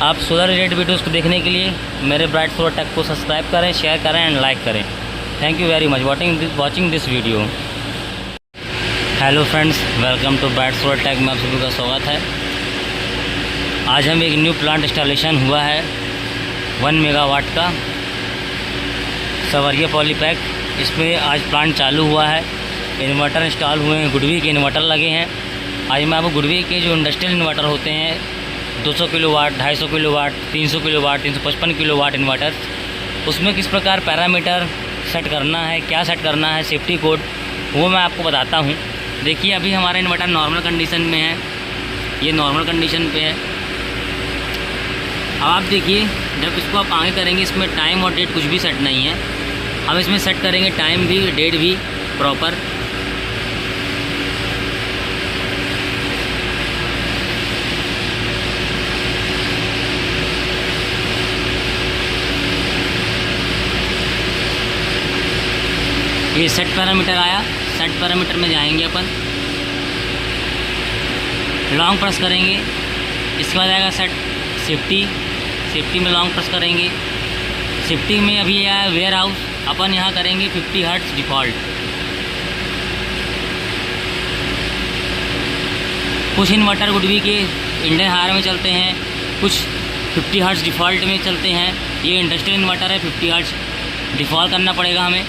आप सोलर रिलेटेड वीडियोज़ को देखने के लिए मेरे ब्राइट सोलर टेक को सब्सक्राइब करें, शेयर करें एंड लाइक करें। Thank you very much watching this video. Hello friends, welcome to bright solar tech में आप सभी का स्वागत है। आज हम एक न्यू प्लांट इंस्टॉलेशन हुआ है 1 मेगावाट का सवरिया पॉलीपैक। इसमें आज प्लांट चालू हुआ है, इन्वर्टर इंस्टॉल हुए हैं, गुडवी के इन्वर्टर लगे हैं। आज मैं आपको गुडवी के जो इंडस्ट्रियल इन्वर्टर होते हैं 200 kilowatt, 250 kilowatt, 300 kilowatt, 355 kilowatt inverter, उसमें किस प्रकार पैरामीटर सेट करना है, क्या सेट करना है, सेफ्टी कोड, वो मैं आपको बताता हूँ। देखिए अभी हमारा इन्वर्टर नॉर्मल कंडीशन में है, ये नॉर्मल कंडीशन पे है। अब आप देखिए जब इसको आप आगे करेंगे, इसमें टाइम और डेट कुछ भी सेट नहीं है। हम इसमें सेट करेंगे टाइम भी, डेट भी प्रॉपर। ये सेट पैरामीटर आया, सेट पैरामीटर में जाएंगे अपन, लॉन्ग प्रेस करेंगे, इसके बाद आएगा सेट सेफ्टी, सेफ्टी में लॉन्ग प्रेस करेंगे। सेफ्टी में अभी आया वेयर हाउस, अपन यहाँ करेंगे 50 हर्ट्ज डिफ़ॉल्ट। कुछ इन्वर्टर गुडवी के इंडियन हायर में चलते हैं, कुछ 50 हर्ट्ज डिफ़ॉल्ट में चलते हैं। ये इंडस्ट्रियल इन्वर्टर है, 50 हर्ट्ज डिफ़ॉल्ट करना पड़ेगा हमें।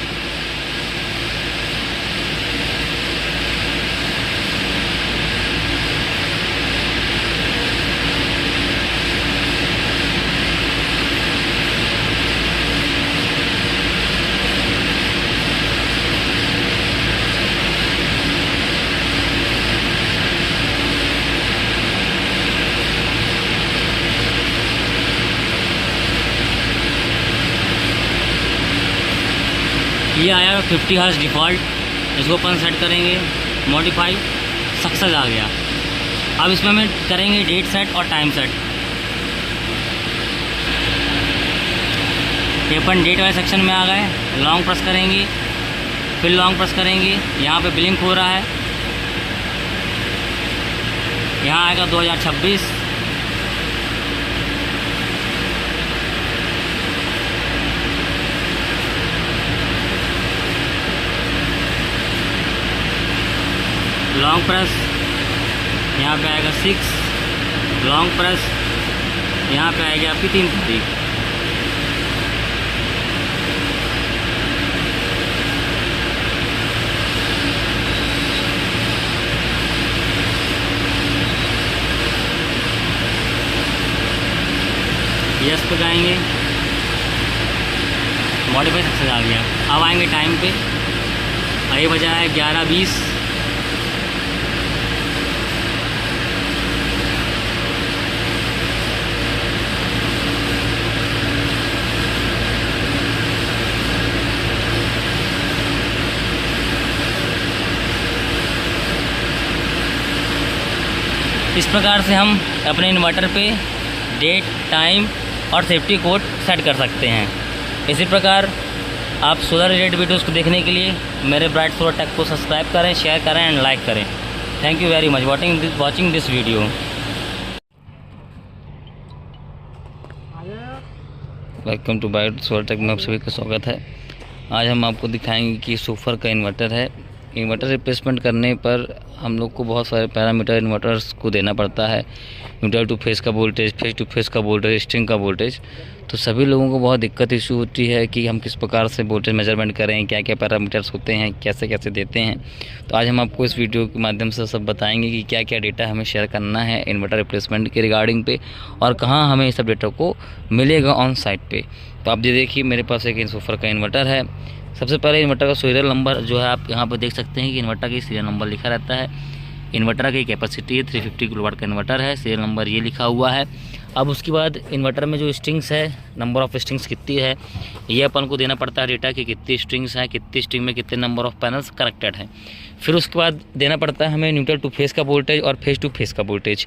ये आया 50 हर्ट्ज डिफ़ॉल्ट, इसको अपन सेट करेंगे मॉडिफाई, सक्सेस आ गया। अब इसमें हम करेंगे डेट सेट और टाइम सेट। ये अपन डेट वाले सेक्शन में आ गए, लॉन्ग प्रेस करेंगे, फिर लॉन्ग प्रेस करेंगे, यहाँ पे ब्लिंक हो रहा है, यहाँ आएगा 2026। लॉन्ग प्रेस, यहाँ पे आएगा 6, लॉन्ग प्रेस, यहाँ पे आएगी आपकी 3 तारीख। यस पे जाएंगे, मॉडिफाई सक्सेस आ गया। अब आएंगे टाइम पे, ये बजा है 11:20। इस प्रकार से हम अपने इन्वर्टर पे डेट, टाइम और सेफ्टी कोड सेट कर सकते हैं। इसी प्रकार आप सोलर रिलेटेड वीडियोज़ को देखने के लिए मेरे ब्राइट सोलर टेक को सब्सक्राइब करें, शेयर करें एंड लाइक करें। Thank you very much watching this video. Welcome to bright solar tech में आप सभी का स्वागत है। आज हम आपको दिखाएंगे कि सूफर का इन्वर्टर है। इन्वर्टर रिप्लेसमेंट करने पर हम लोग को बहुत सारे पैरामीटर इन्वर्टर्स को देना पड़ता है, न्यूट्रल टू फेस का वोल्टेज, फेस टू फेस का वोल्टेज, स्ट्रिंग का वोल्टेज। तो सभी लोगों को बहुत दिक्कत इशू होती है कि हम किस प्रकार से वोल्टेज मेजरमेंट करें, क्या क्या पैरामीटर्स होते हैं, कैसे कैसे देते हैं। तो आज हम आपको इस वीडियो के माध्यम से सब बताएंगे कि क्या क्या डेटा हमें शेयर करना है इन्वर्टर रिप्लेसमेंट के रिगार्डिंग पे, और कहाँ हमें इस सब डेटा को मिलेगा ऑन साइट पे। तो आप ये देखिए, मेरे पास एक सूफर का इन्वर्टर है। सबसे पहले इन्वर्टर का सीरियल नंबर जो है आप यहाँ पर देख सकते हैं कि इन्वर्टर का सीरियल नंबर लिखा रहता है। इन्वर्टर की कैपेसिटी है 350 किलोवाट का इन्वर्टर है, सीरियल नंबर ये लिखा हुआ है। अब उसके बाद इन्वर्टर में जो स्ट्रिंग्स है, नंबर ऑफ़ स्ट्रिंग्स कितनी है, ये अपन को देना पड़ता है डेटा कि कितनी स्ट्रिंग्स हैं, कितनी स्ट्रिंग में कितने नंबर ऑफ़ पैनल्स कनेक्टेड हैं। फिर उसके बाद देना पड़ता है हमें न्यूट्रल टू फेस का वोल्टेज और फेस टू फेस का वोल्टेज,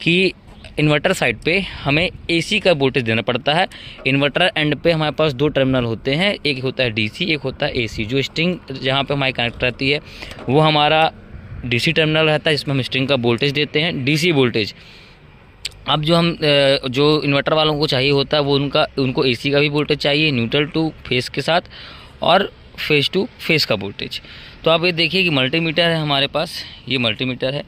कि इन्वर्टर साइड पे हमें एसी का वोल्टेज देना पड़ता है। इन्वर्टर एंड पे हमारे पास 2 टर्मिनल होते हैं, एक होता है डीसी, एक होता है एसी। जो स्ट्रिंग जहाँ पे हमारी कनेक्ट रहती है वो हमारा डीसी टर्मिनल रहता है, जिसमें हम स्ट्रिंग का वोल्टेज देते हैं, डीसी वोल्टेज। अब जो इन्वर्टर वालों को चाहिए होता है वो उनको एसी का भी वोल्टेज चाहिए, न्यूट्रल टू फेस के साथ और फेस टू फेस का वोल्टेज। तो आप ये देखिए कि मल्टीमीटर है हमारे पास, ये मल्टीमीटर है।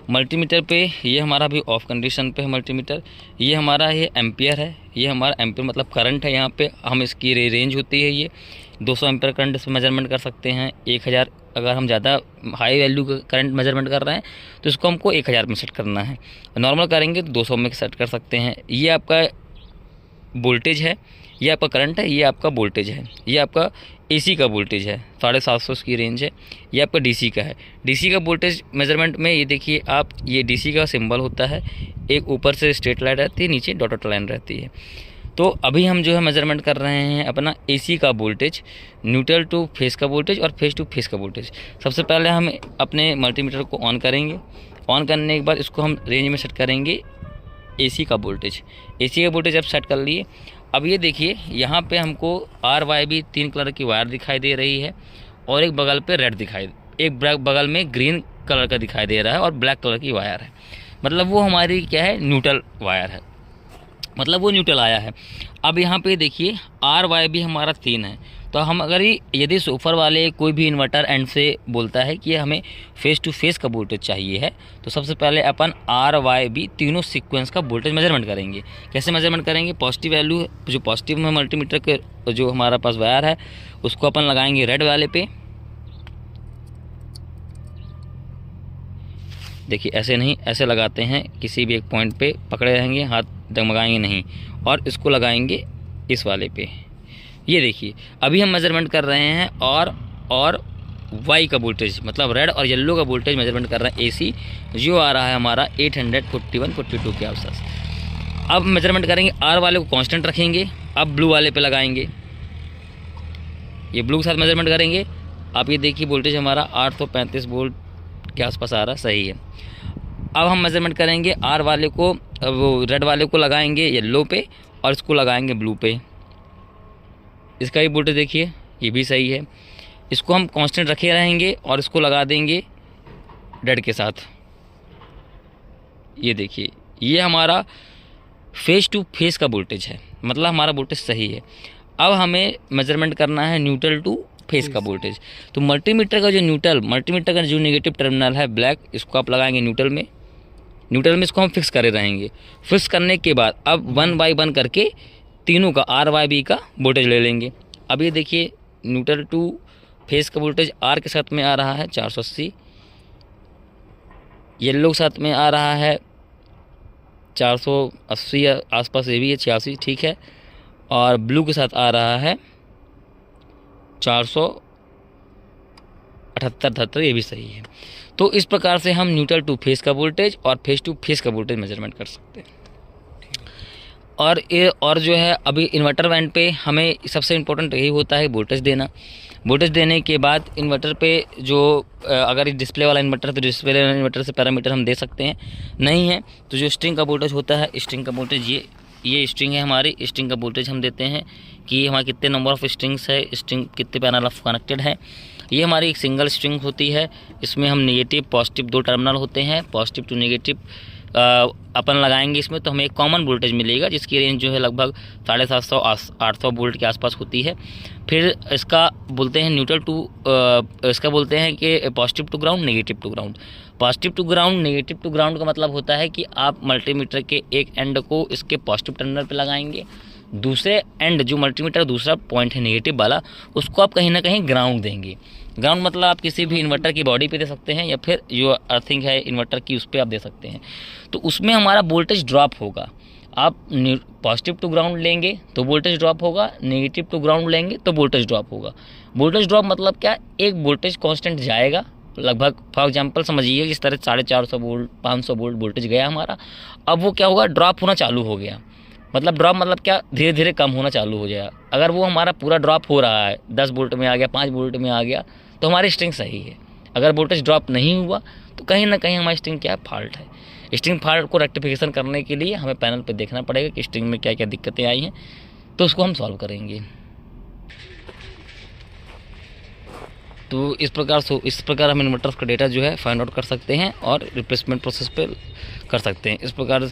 मल्टीमीटर पे ये हमारा भी ऑफ कंडीशन पे है मल्टीमीटर। ये हमारा ये एम्पियर है, ये हमारा एम्पियर मतलब करंट है। यहाँ पे हम इसकी रेंज होती है, ये 200 एम्पियर करंट इसमें मेजरमेंट कर सकते हैं। 1000 अगर हम ज़्यादा हाई वैल्यू का करंट मेजरमेंट कर रहे हैं तो इसको हमको 1000 में सेट करना है। नॉर्मल करेंगे तो 200 में सेट कर सकते हैं। ये आपका वोल्टेज है, ये आपका करंट है, ये आपका वोल्टेज है, ये आपका एसी का वोल्टेज है, 750 की रेंज है। ये आपका डीसी का है। डीसी का वोल्टेज मेजरमेंट में ये देखिए आप, ये डीसी का सिंबल होता है, एक ऊपर से स्ट्रेट लाइन रहती है, नीचे डॉटेड लाइन रहती है। तो अभी हम जो है मेजरमेंट कर रहे हैं अपना एसी का वोल्टेज, न्यूट्रल टू फेस का वोल्टेज और फेस टू फेस का वोल्टेज। सबसे पहले हम अपने मल्टीमीटर को ऑन करेंगे। ऑन करने के बाद इसको हम रेंज में सेट करेंगे एसी का वोल्टेज। एसी का वोल्टेज अब सेट कर लिए। अब ये देखिए यहाँ पे हमको RYB 3 कलर की वायर दिखाई दे रही है, और एक बगल पे रेड एक बगल में ग्रीन कलर का दिखाई दे रहा है, और ब्लैक कलर की वायर है। मतलब वो हमारी क्या है, न्यूट्रल वायर है, मतलब वो न्यूट्रल आया है। अब यहाँ पे देखिए RYB हमारा 3 है। तो हम यदि सूफर वाले कोई भी इन्वर्टर एंड से बोलता है कि हमें फेस टू फेस का वोल्टेज चाहिए है, तो सबसे पहले अपन RYB तीनों सीक्वेंस का वोल्टेज मेजरमेंट करेंगे। कैसे मेजरमेंट करेंगे, पॉजिटिव वैल्यू जो पॉजिटिव में मल्टीमीटर के जो हमारा पास वायर है उसको अपन लगाएंगे रेड वाले पे। देखिए ऐसे नहीं, ऐसे लगाते हैं, किसी भी एक पॉइंट पे पकड़े रहेंगे, हाथ डगमगाएंगे नहीं, और इसको लगाएंगे इस वाले पे। ये देखिए अभी हम मेजरमेंट कर रहे हैं और वाई का वोल्टेज मतलब रेड और येलो का वोल्टेज मेजरमेंट कर रहे हैं एसी, जो आ रहा है हमारा 841-42 के आसपास। अब मेजरमेंट करेंगे, आर वाले को कांस्टेंट रखेंगे। अब ब्लू वाले पे लगाएंगे, ये ब्लू के साथ मेजरमेंट करेंगे। आप ये देखिए वोल्टेज हमारा 835 वोल्ट के आसपास आ रहा, सही है। अब हम मेजरमेंट करेंगे आर वाले को, वो रेड वाले को लगाएंगे येलो पे और इसको लगाएंगे ब्लू पे। इसका भी वोल्टेज देखिए, ये भी सही है। इसको हम कांस्टेंट रखे रहेंगे और इसको लगा देंगे रेड के साथ। ये देखिए, ये हमारा फेस टू फेस का वोल्टेज है, मतलब हमारा वोल्टेज सही है। अब हमें मेजरमेंट करना है न्यूट्रल टू फेस का वोल्टेज। तो मल्टीमीटर का जो नेगेटिव टर्मिनल है ब्लैक, इसको आप लगाएंगे न्यूट्रल में। इसको हम फिक्स करे रहेंगे। फिक्स करने के बाद अब 1 बाय 1 करके तीनों का आर वाई बी का वोल्टेज ले लेंगे। अब ये देखिए, न्यूट्रल टू फेस का वोल्टेज आर के साथ में आ रहा है 480, येलो के साथ में आ रहा है 480 या आसपास, ये भी है 86, ठीक है। और ब्लू के साथ आ रहा है 478, ये भी सही है। तो इस प्रकार से हम न्यूट्रल टू फेस का वोल्टेज और फेस टू फेस का वोल्टेज मेजरमेंट कर सकते हैं। और जो है अभी इन्वर्टर बैंड पे हमें सबसे इम्पोर्टेंट यही होता है वोल्टेज देना। वोल्टेज देने के बाद इन्वर्टर पे जो अगर डिस्प्ले वाला इन्वर्टर है तो डिस्प्ले वाला इन्वर्टर से पैरामीटर हम दे सकते हैं, नहीं है तो जो स्ट्रिंग का वोल्टेज होता है, स्ट्रिंग का वोल्टेज ये स्ट्रिंग है हमारी, स्ट्रिंग का वोल्टेज हम देते हैं कि हमारे कितने नंबर ऑफ स्ट्रिंग्स है, स्ट्रिंग कितने पैनल ऑफ कनेक्टेड है। ये हमारी एक सिंगल स्ट्रिंग होती है, इसमें हम नेगेटिव पॉजिटिव 2 टर्मिनल होते हैं, पॉजिटिव टू नेगेटिव अपन लगाएंगे इसमें, तो हमें एक कॉमन वोल्टेज मिलेगा जिसकी रेंज जो है लगभग 750-800 वोल्ट के आसपास होती है। फिर इसका बोलते हैं न्यूट्रल टू, इसका बोलते हैं कि positive to ground, negative to ground. Positive to ground, negative to ground का मतलब होता है कि आप मल्टीमीटर के एक एंड को इसके पॉजिटिव टर्मिनल पे लगाएंगे, दूसरे एंड जो मल्टीमीटर दूसरा पॉइंट है नेगेटिव वाला, उसको आप कहीं ना कहीं ग्राउंड देंगे। ग्राउंड मतलब आप किसी भी इन्वर्टर की बॉडी पे दे सकते हैं या फिर जो अर्थिंग है इन्वर्टर की उस पर आप दे सकते हैं। तो उसमें हमारा वोल्टेज ड्रॉप होगा। आप पॉजिटिव टू ग्राउंड लेंगे तो वोल्टेज ड्रॉप होगा, नेगेटिव टू ग्राउंड लेंगे तो वोल्टेज ड्रॉप होगा। वोल्टेज ड्रॉप मतलब क्या, एक वोल्टेज कांस्टेंट जाएगा लगभग, फॉर एग्जांपल समझिए इस तरह 450 वोल्ट 500 वोल्ट वोल्टेज गया हमारा, अब वो क्या होगा, ड्रॉप होना चालू हो गया। मतलब ड्रॉप मतलब क्या, धीरे धीरे कम होना चालू हो जाएगा। अगर वो हमारा पूरा ड्रॉप हो रहा है, 10 वोल्ट में आ गया, 5 वोल्ट में आ गया, तो हमारी स्ट्रिंग सही है। अगर वोल्टेज ड्रॉप नहीं हुआ तो कहीं ना कहीं हमारी स्ट्रिंग क्या है, फॉल्ट है। स्ट्रिंग फॉल्ट को रेक्टिफिकेशन करने के लिए हमें पैनल पे देखना पड़ेगा कि स्ट्रिंग में क्या क्या दिक्कतें आई हैं, तो उसको हम सॉल्व करेंगे। तो इस प्रकार हम इन्वर्टर्स का डेटा जो है फाइंड आउट कर सकते हैं और रिप्लेसमेंट प्रोसेस पे कर सकते हैं। इस प्रकार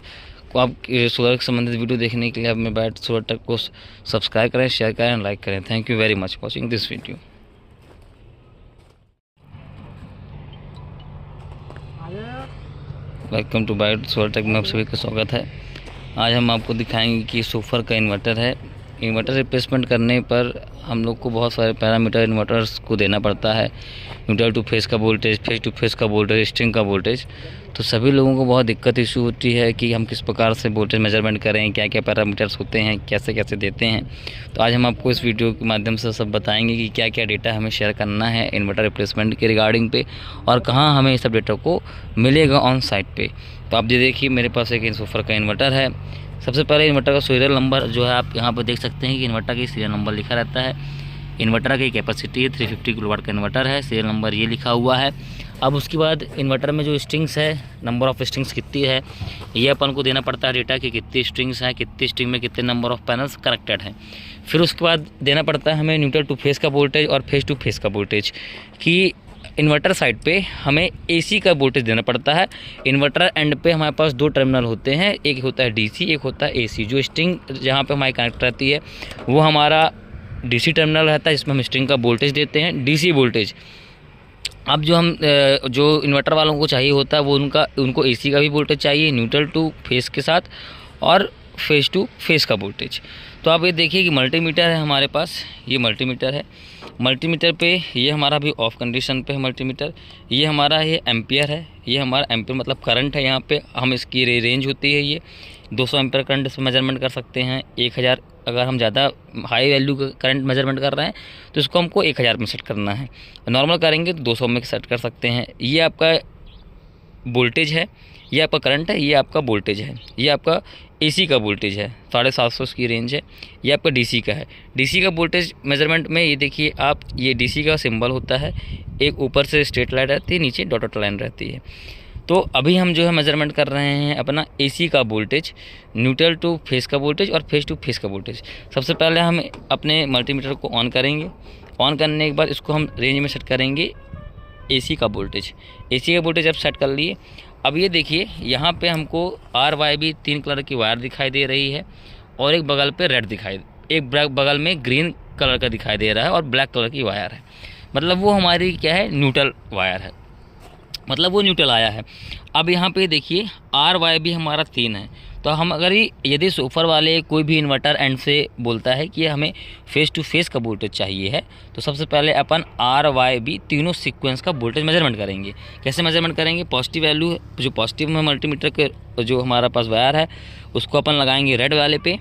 को आप सोलर से संबंधित वीडियो देखने के लिए आप मेरे सोलर टेक को सब्सक्राइब करें, शेयर करें, लाइक करें। Thank you very much watching this video. Welcome to bite solar tech में आप सभी का स्वागत है। आज हम आपको दिखाएंगे कि सोफर का इन्वर्टर है। इन्वर्टर रिप्लेसमेंट करने पर हम लोग को बहुत सारे पैरामीटर इन्वर्टर्स को देना पड़ता है, न्यूट्रल टू फेस का वोल्टेज, फेस टू फेस का वोल्टेज, स्ट्रिंग का वोल्टेज। तो सभी लोगों को बहुत दिक्कत इशू होती है कि हम किस प्रकार से वोल्टेज मेजरमेंट करें, क्या क्या पैरामीटर्स होते हैं, कैसे कैसे देते हैं। तो आज हम आपको इस वीडियो के माध्यम से सब बताएंगे कि क्या क्या डेटा हमें शेयर करना है इन्वर्टर रिप्लेसमेंट के रिगार्डिंग पे और कहाँ हमें इस सब डेटा को मिलेगा ऑन साइट पे। तो आप ये देखिए मेरे पास एक सोफर का इन्वर्टर है। सबसे पहले इन्वर्टर का सीरियल नंबर जो है आप यहाँ पर देख सकते हैं कि इन्वर्टर की सीरियल नंबर लिखा रहता है। इन्वर्टर की कैपेसिटी है 350 किलोवाट का इन्वर्टर है, सीरियल नंबर ये लिखा हुआ है। अब उसके बाद इन्वर्टर में जो स्ट्रिंग्स है, नंबर ऑफ स्ट्रिंग्स कितनी है, ये अपन को देना पड़ता है डेटा कि कितनी स्ट्रिंग्स हैं, कितनी स्ट्रिंग में कितने नंबर ऑफ पैनल्स कनेक्टेड हैं। फिर उसके बाद देना पड़ता है हमें न्यूट्रल टू फेस का वोल्टेज और फेस टू फेस का वोल्टेज कि इन्वर्टर साइड पे हमें एसी का वोल्टेज देना पड़ता है। इन्वर्टर एंड पे हमारे पास 2 टर्मिनल होते हैं, एक होता है डीसी, एक होता है एसी। जो स्ट्रिंग जहाँ पे हमारी कनेक्ट रहती है वो हमारा डीसी टर्मिनल रहता है, जिसमें हम स्ट्रिंग का वोल्टेज देते हैं, डीसी वोल्टेज। अब जो इन्वर्टर वालों को चाहिए होता है वो उनको एसी का भी वोल्टेज चाहिए न्यूट्रल टू फेस के साथ और फेस टू फेस का वोल्टेज। तो आप ये देखिए कि मल्टीमीटर है हमारे पास, ये मल्टीमीटर है। मल्टीमीटर पे ये हमारा भी ऑफ कंडीशन पे है मल्टीमीटर। ये हमारा ये एम्पियर है, ये हमारा एम्पियर मतलब करंट है। यहाँ पे हम इसकी रेंज होती है, ये 200 एम्पियर करंट से मेजरमेंट कर सकते हैं। 1000 अगर हम ज़्यादा हाई वैल्यू का करंट मेजरमेंट कर रहे हैं तो इसको हमको 1000 में सेट करना है। नॉर्मल करेंगे तो 200 में सेट कर सकते हैं। ये आपका वोल्टेज है, ये आपका करंट है, ये आपका वोल्टेज है, ये आपका एसी का वोल्टेज है, 750 की रेंज है। ये आपका डीसी का है। डीसी का वोल्टेज मेजरमेंट में ये देखिए आप, ये डीसी का सिंबल होता है, एक ऊपर से स्ट्रेट लाइन रहती है, नीचे डॉटेड लाइन रहती है। तो अभी हम जो है मेजरमेंट कर रहे हैं अपना एसी का वोल्टेज, न्यूट्रल टू फेस का वोल्टेज और फेस टू फेस का वोल्टेज। सबसे पहले हम अपने मल्टीमीटर को ऑन करेंगे। ऑन करने के बाद इसको हम रेंज में सेट करेंगे एसी का वोल्टेज। एसी का वोल्टेज अब सेट कर लिए। अब ये देखिए यहाँ पे हमको RYB 3 कलर की वायर दिखाई दे रही है और एक बगल पे रेड दिखाई, एक बगल में ग्रीन कलर का दिखाई दे रहा है और ब्लैक कलर की वायर है। मतलब वो हमारी क्या है, न्यूट्रल वायर है, मतलब वो न्यूट्रल आया है। अब यहाँ पे देखिए RYB हमारा 3 है। तो हम अगर यदि ऊपर वाले कोई भी इन्वर्टर एंड से बोलता है कि हमें फेस टू फेस का वोल्टेज चाहिए है, तो सबसे पहले अपन RYB तीनों सीक्वेंस का वोल्टेज मेजरमेंट करेंगे। कैसे मेजरमेंट करेंगे? पॉजिटिव वैल्यू जो पॉजिटिव में मल्टीमीटर के जो हमारा पास वायर है उसको अपन लगाएंगे रेड वाले पे।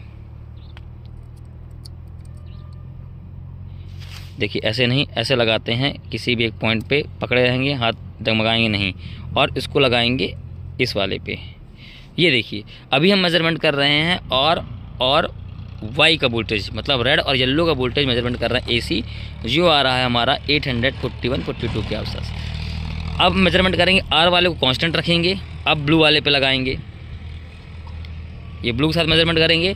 देखिए ऐसे नहीं, ऐसे लगाते हैं, किसी भी एक पॉइंट पे पकड़े रहेंगे, हाथ डगमगाएंगे नहीं, और इसको लगाएंगे इस वाले पे। ये देखिए अभी हम मेजरमेंट कर रहे हैं और वाई का वोल्टेज, मतलब रेड और येलो का वोल्टेज मेजरमेंट कर रहे हैं एसी, जो आ रहा है हमारा 841-42 के आसपास। अब मेजरमेंट करेंगे, आर वाले को कांस्टेंट रखेंगे, अब ब्लू वाले पे लगाएंगे, ये ब्लू के साथ मेजरमेंट करेंगे।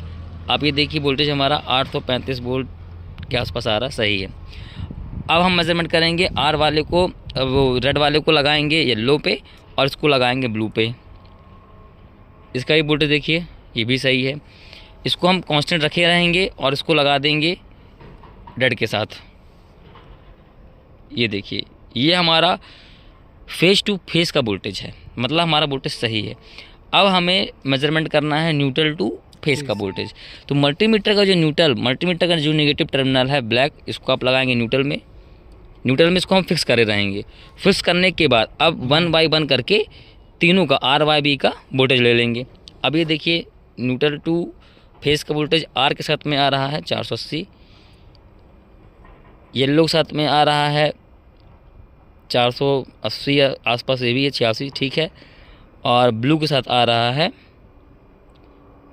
अब ये देखिए वोल्टेज हमारा 835 वोल्ट के आसपास आ रहा है, सही है। अब हम मेजरमेंट करेंगे आर वाले को, वो रेड वाले को लगाएंगे येलो पे और इसको लगाएंगे ब्लू पे। इसका भी वोल्टेज देखिए, ये भी सही है। इसको हम कांस्टेंट रखे रहेंगे और इसको लगा देंगे रेड के साथ। ये देखिए ये हमारा फेस टू फेस का वोल्टेज है, मतलब हमारा वोल्टेज सही है। अब हमें मेजरमेंट करना है न्यूट्रल टू फेस का वोल्टेज। तो मल्टीमीटर का जो नेगेटिव टर्मिनल है ब्लैक, इसको आप लगाएंगे न्यूट्रल में इसको हम फिक्स करे रहेंगे। फिक्स करने के बाद अब 1 बाई 1 करके तीनों का RYB का वोल्टेज ले लेंगे। अब ये देखिए न्यूट्रल टू फेस का वोल्टेज आर के साथ में आ रहा है 480, येलो के साथ में आ रहा है 480 आसपास, ये भी है 86, ठीक है, और ब्लू के साथ आ रहा है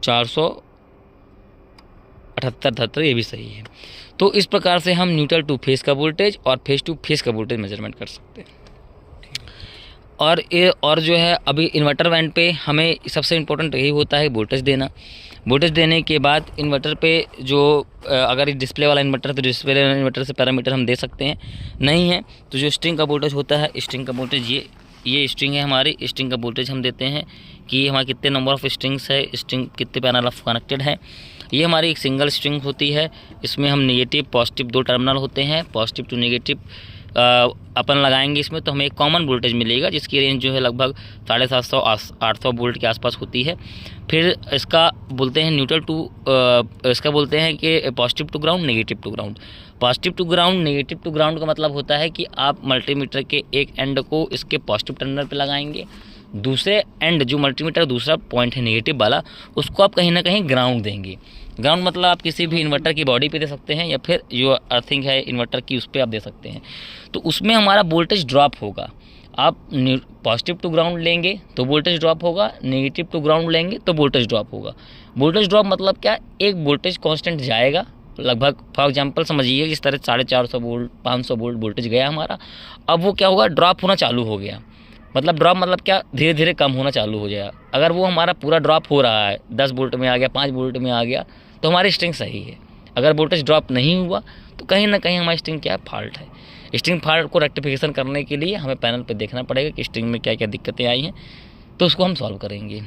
478-73, ये भी सही है। तो इस प्रकार से हम न्यूट्रल टू फेस का वोल्टेज और फेस टू फेस का वोल्टेज मेजरमेंट कर सकते हैं। और जो है अभी इन्वर्टर बैंड पे हमें सबसे इम्पोर्टेंट यही होता है वोल्टेज देना। वोल्टेज देने के बाद इन्वर्टर पे जो अगर डिस्प्ले वाला इन्वर्टर है तो डिस्प्ले वाला इन्वर्टर से पैरामीटर हम दे सकते हैं, नहीं है तो जो स्ट्रिंग का वोल्टेज होता है, स्ट्रिंग का वोल्टेज ये स्ट्रिंग है हमारी, स्ट्रिंग का वोल्टेज हम देते हैं कि हमारे कितने नंबर ऑफ स्ट्रिंग्स है, स्ट्रिंग कितने पैनल ऑफ कनेक्टेड है। ये हमारी एक सिंगल स्ट्रिंग होती है, इसमें हम नेगेटिव पॉजिटिव 2 टर्मिनल होते हैं, पॉजिटिव टू नेगेटिव अपन लगाएंगे इसमें, तो हमें एक कॉमन वोल्टेज मिलेगा जिसकी रेंज जो है लगभग 750-800 वोल्ट के आसपास होती है। फिर इसका बोलते हैं न्यूट्रल टू, इसका बोलते हैं कि positive to ground, negative to ground. Positive to ground, negative to ground का मतलब होता है कि आप मल्टीमीटर के एक एंड को इसके पॉजिटिव टर्मिनल पे लगाएंगे, दूसरे एंड जो मल्टीमीटर दूसरा पॉइंट है नेगेटिव वाला, उसको आप कहीं ना कहीं ग्राउंड देंगे। ग्राउंड मतलब आप किसी भी इन्वर्टर की बॉडी पे दे सकते हैं या फिर जो अर्थिंग है इन्वर्टर की उस पर आप दे सकते हैं। तो उसमें हमारा वोल्टेज ड्रॉप होगा। आप पॉजिटिव टू ग्राउंड लेंगे तो वोल्टेज ड्रॉप होगा, नेगेटिव टू ग्राउंड लेंगे तो वोल्टेज ड्रॉप होगा। वोल्टेज ड्रॉप मतलब क्या, एक वोल्टेज कांस्टेंट जाएगा लगभग, फॉर एग्जांपल समझिए जिस तरह 450 वोल्ट 500 वोल्ट वोल्टेज गया हमारा, अब वो क्या होगा, ड्रॉप होना चालू हो गया। मतलब ड्रॉप मतलब क्या, धीरे धीरे कम होना चालू हो जाएगा। अगर वो हमारा पूरा ड्रॉप हो रहा है, 10 वोल्ट में आ गया, 5 वोल्ट में आ गया, तो हमारी स्ट्रिंग सही है। अगर वोल्टेज ड्रॉप नहीं हुआ तो कहीं ना कहीं हमारी स्ट्रिंग क्या है, फॉल्ट है। स्ट्रिंग फॉल्ट को रेक्टिफिकेशन करने के लिए हमें पैनल पे देखना पड़ेगा कि स्ट्रिंग में क्या क्या दिक्कतें आई हैं, तो उसको हम सॉल्व करेंगे।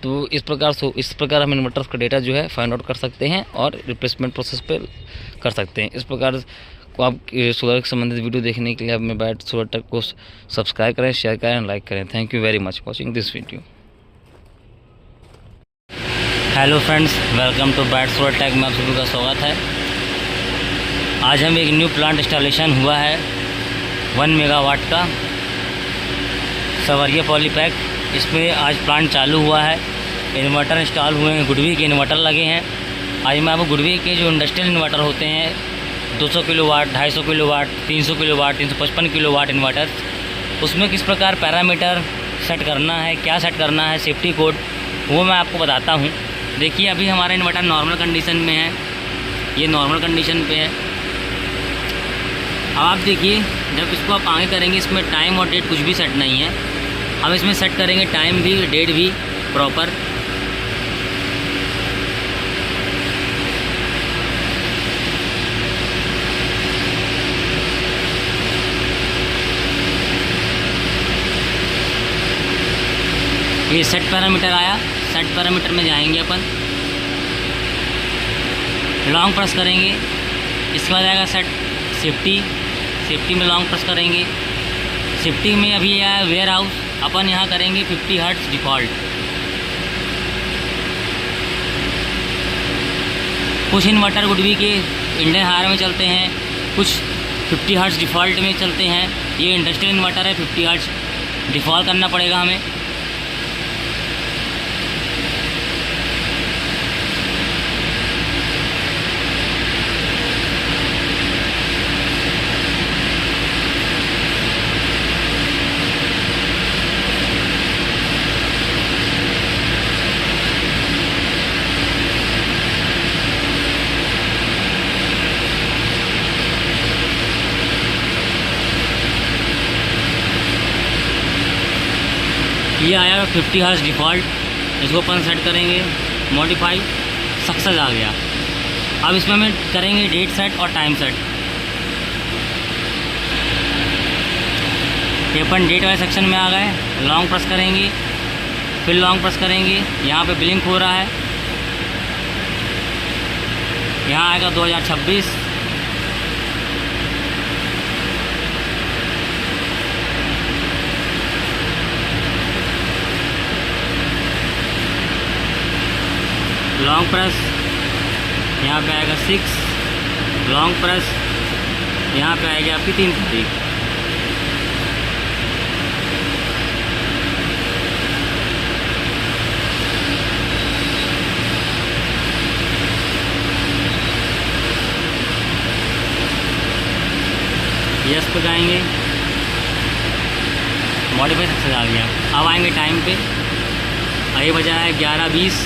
तो इस प्रकार हम इन्वर्टर्स का डेटा जो है फाइंड आउट कर सकते हैं और रिप्लेसमेंट प्रोसेस पे कर सकते हैं। इस प्रकार को आप सोलर से संबंधित वीडियो देखने के लिए आप मेरे बैट सोलर टेक को सब्सक्राइब करें, शेयर करें, लाइक करें। Thank you very much watching this video. Hello friends, welcome to bright solar tech में आप सभी का स्वागत है। आज हम एक न्यू प्लांट इंस्टॉलेशन हुआ है 1 मेगावाट का सवरिया पॉलीपैक। इसमें आज प्लांट चालू हुआ है, इन्वर्टर इंस्टॉल हुए हैं, गुडवी के इन्वर्टर लगे हैं। आज मैं आपको गुडवी के जो इंडस्ट्रियल इन्वर्टर होते हैं 200 kilowatt, 250 kilowatt, 300 kilowatt, 355 kilowatt inverter उसमें किस प्रकार पैरामीटर सेट करना है, क्या सेट करना है, सेफ्टी कोड, वो मैं आपको बताता हूँ। देखिए अभी हमारा इन्वर्टर नॉर्मल कंडीशन में है, ये नॉर्मल कंडीशन पे है। अब आप देखिए जब इसको आप आगे करेंगे, इसमें टाइम और डेट कुछ भी सेट नहीं है। हम इसमें सेट करेंगे टाइम भी, डेट भी प्रॉपर। ये सेट पैरामीटर आया, सेट पैरामीटर में जाएंगे अपन, लॉन्ग प्रेस करेंगे, इसके बाद आएगा सेट सेफ्टी, सेफ्टी में लॉन्ग प्रेस करेंगे। सेफ्टी में अभी आया वेयर हाउस, अपन यहाँ करेंगे 50 हर्ट्ज डिफ़ॉल्ट। कुछ इन्वर्टर गुडवी के इंडियन हायर में चलते हैं, कुछ 50 हर्ट्ज डिफ़ॉल्ट में चलते हैं। ये इंडस्ट्रियल इन्वर्टर है, 50 हर्ट्ज डिफ़ॉल्ट करना पड़ेगा हमें। ये आया 50 हर्ट्ज डिफ़ॉल्ट, इसको अपन सेट करेंगे, मॉडिफाई, सक्सेस आ गया। अब इसमें हम करेंगे डेट सेट और टाइम सेट। ये अपन डेट वाले सेक्शन में आ गए, लॉन्ग प्रेस करेंगे, फिर लॉन्ग प्रेस करेंगे, यहाँ पे ब्लिंक हो रहा है, यहाँ आएगा 2026। लॉन्ग प्रेस, यहाँ पे आएगा 6, लॉन्ग प्रेस, यहाँ पे आएगी आपकी 3 तारीख। यस पे जाएंगे, मॉडिफाई सक्सेस आ गया। अब आएंगे टाइम पे, ये बजा है 11:20।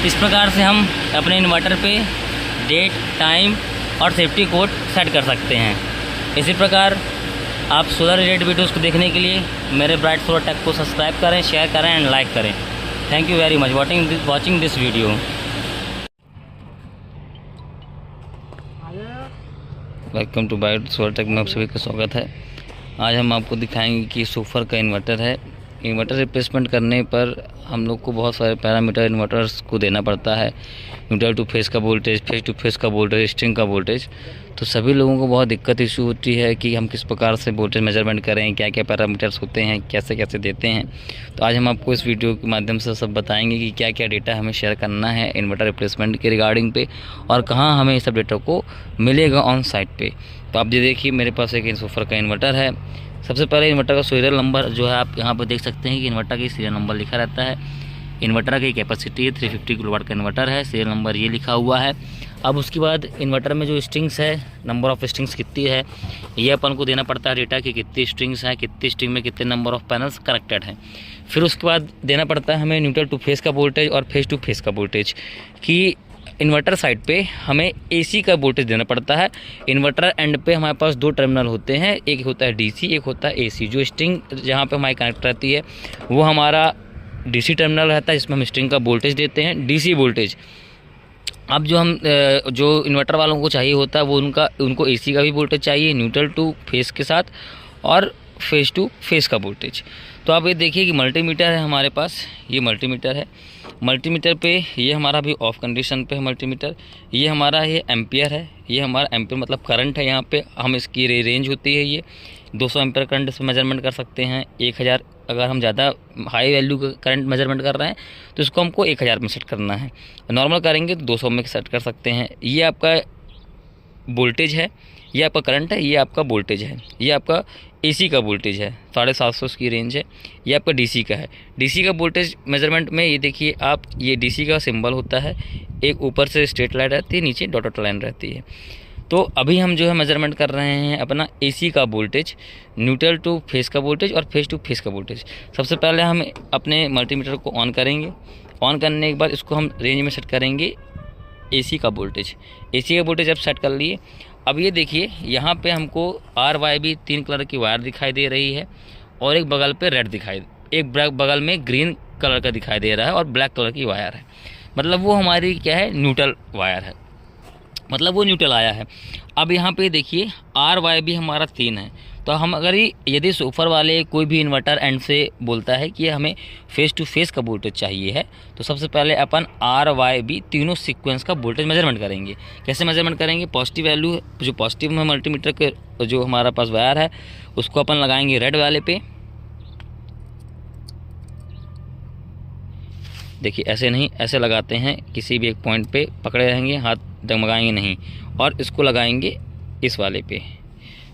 इस प्रकार से हम अपने इन्वर्टर पे डेट, टाइम और सेफ्टी कोड सेट कर सकते हैं। इसी प्रकार आप सोलर रिलेटेड वीडियोज़ को देखने के लिए मेरे ब्राइट सोलर टेक को सब्सक्राइब करें, शेयर करें एंड लाइक करें। Thank you very much watching this video. Welcome to bright solar tech में आप सभी का स्वागत है। आज हम आपको दिखाएंगे कि सोफर का इन्वर्टर है। इन्वर्टर रिप्लेसमेंट करने पर हम लोग को बहुत सारे पैरामीटर इन्वर्टर्स को देना पड़ता है, न्यूट्रल टू फेस का वोल्टेज, फेस टू फेस का वोल्टेज, स्ट्रिंग का वोल्टेज। तो सभी लोगों को बहुत दिक्कत इशू होती है कि हम किस प्रकार से वोल्टेज मेजरमेंट करें, क्या क्या पैरामीटर्स होते हैं, कैसे कैसे देते हैं। तो आज हम आपको इस वीडियो के माध्यम से सब बताएंगे कि क्या क्या डेटा हमें शेयर करना है इन्वर्टर रिप्लेसमेंट के रिगार्डिंग पे, और कहाँ हमें इस सब डेटा को मिलेगा ऑन साइट पे। तो आप ये देखिए मेरे पास एक सोफर का इन्वर्टर है। सबसे पहले इन्वर्टर का सीरियल नंबर जो है आप यहाँ पर देख सकते हैं कि इन्वर्टर की सीरियल नंबर लिखा रहता है। इन्वर्टर की कैपेसिटी है 350 किलोवाट का इन्वर्टर है, सीरियल नंबर ये लिखा हुआ है। अब उसके बाद इन्वर्टर में जो स्ट्रिंग्स है, नंबर ऑफ स्ट्रिंग्स कितनी है, ये अपन को देना पड़ता है डेटा कि कितनी स्ट्रिंग्स हैं, कितनी स्ट्रिंग में कितने नंबर ऑफ पैनल्स कनेक्टेड हैं। फिर उसके बाद देना पड़ता है हमें न्यूट्रल टू फेस का वोल्टेज और फेस टू फेस का वोल्टेज, कि इन्वर्टर साइड पे हमें एसी का वोल्टेज देना पड़ता है। इन्वर्टर एंड पे हमारे पास 2 टर्मिनल होते हैं, एक होता है डीसी, एक होता है एसी। जो स्ट्रिंग जहाँ पे हमारी कनेक्ट रहती है वो हमारा डीसी टर्मिनल रहता है, जिसमें हम स्ट्रिंग का वोल्टेज देते हैं, डीसी वोल्टेज। अब जो इन्वर्टर वालों को चाहिए होता है वो उनको एसी का भी वोल्टेज चाहिए, न्यूट्रल टू फेस के साथ और फेस टू फेस का वोल्टेज। तो आप ये देखिए कि मल्टीमीटर है हमारे पास, ये मल्टीमीटर है। मल्टीमीटर पे ये हमारा भी ऑफ कंडीशन पे है मल्टीमीटर। ये हमारा ये एम्पियर है, ये हमारा एम्पियर मतलब करंट है। यहाँ पे हम इसकी रेंज होती है, ये 200 एम्पियर करंट से मेजरमेंट कर सकते हैं। 1000 अगर हम ज़्यादा हाई वैल्यू का करंट मेजरमेंट कर रहे हैं तो इसको हमको 1000 में सेट करना है। नॉर्मल करेंगे तो 200 में सेट कर सकते हैं। ये आपका वोल्टेज है, ये आपका करंट है, ये आपका वोल्टेज है, ये आपका एसी का वोल्टेज है, 750 की रेंज है। ये आपका डीसी का है। डीसी का वोल्टेज मेजरमेंट में ये देखिए आप, ये डीसी का सिंबल होता है, एक ऊपर से स्ट्रेट लाइन रहती है, नीचे डॉटेड लाइन रहती है। तो अभी हम जो है मेजरमेंट कर रहे हैं अपना एसी का वोल्टेज, न्यूट्रल टू फेस का वोल्टेज और फेस टू फेस का वोल्टेज। सबसे पहले हम अपने मल्टीमीटर को ऑन करेंगे। ऑन करने के बाद इसको हम रेंज में सेट करेंगे एसी का वोल्टेज। एसी का वोल्टेज अब सेट कर लिए। अब ये देखिए यहाँ पे हमको RYB 3 कलर की वायर दिखाई दे रही है और एक बगल पे रेड दिखाई, एक बगल में ग्रीन कलर का दिखाई दे रहा है और ब्लैक कलर की वायर है। मतलब वो हमारी क्या है, न्यूट्रल वायर है, मतलब वो न्यूट्रल आया है। अब यहाँ पे देखिए RYB हमारा 3 है। तो हम अगर यदि ऊपर वाले कोई भी इन्वर्टर एंड से बोलता है कि हमें फेस टू फेस का वोल्टेज चाहिए है, तो सबसे पहले अपन RYB तीनों सीक्वेंस का वोल्टेज मेजरमेंट करेंगे। कैसे मेजरमेंट करेंगे? पॉजिटिव वैल्यू जो पॉजिटिव में मल्टीमीटर के जो हमारा पास वायर है उसको अपन लगाएंगे रेड वाले पे। देखिए ऐसे नहीं, ऐसे लगाते हैं, किसी भी एक पॉइंट पे पकड़े रहेंगे, हाथ डगमगाएंगे नहीं, और इसको लगाएंगे इस वाले पे।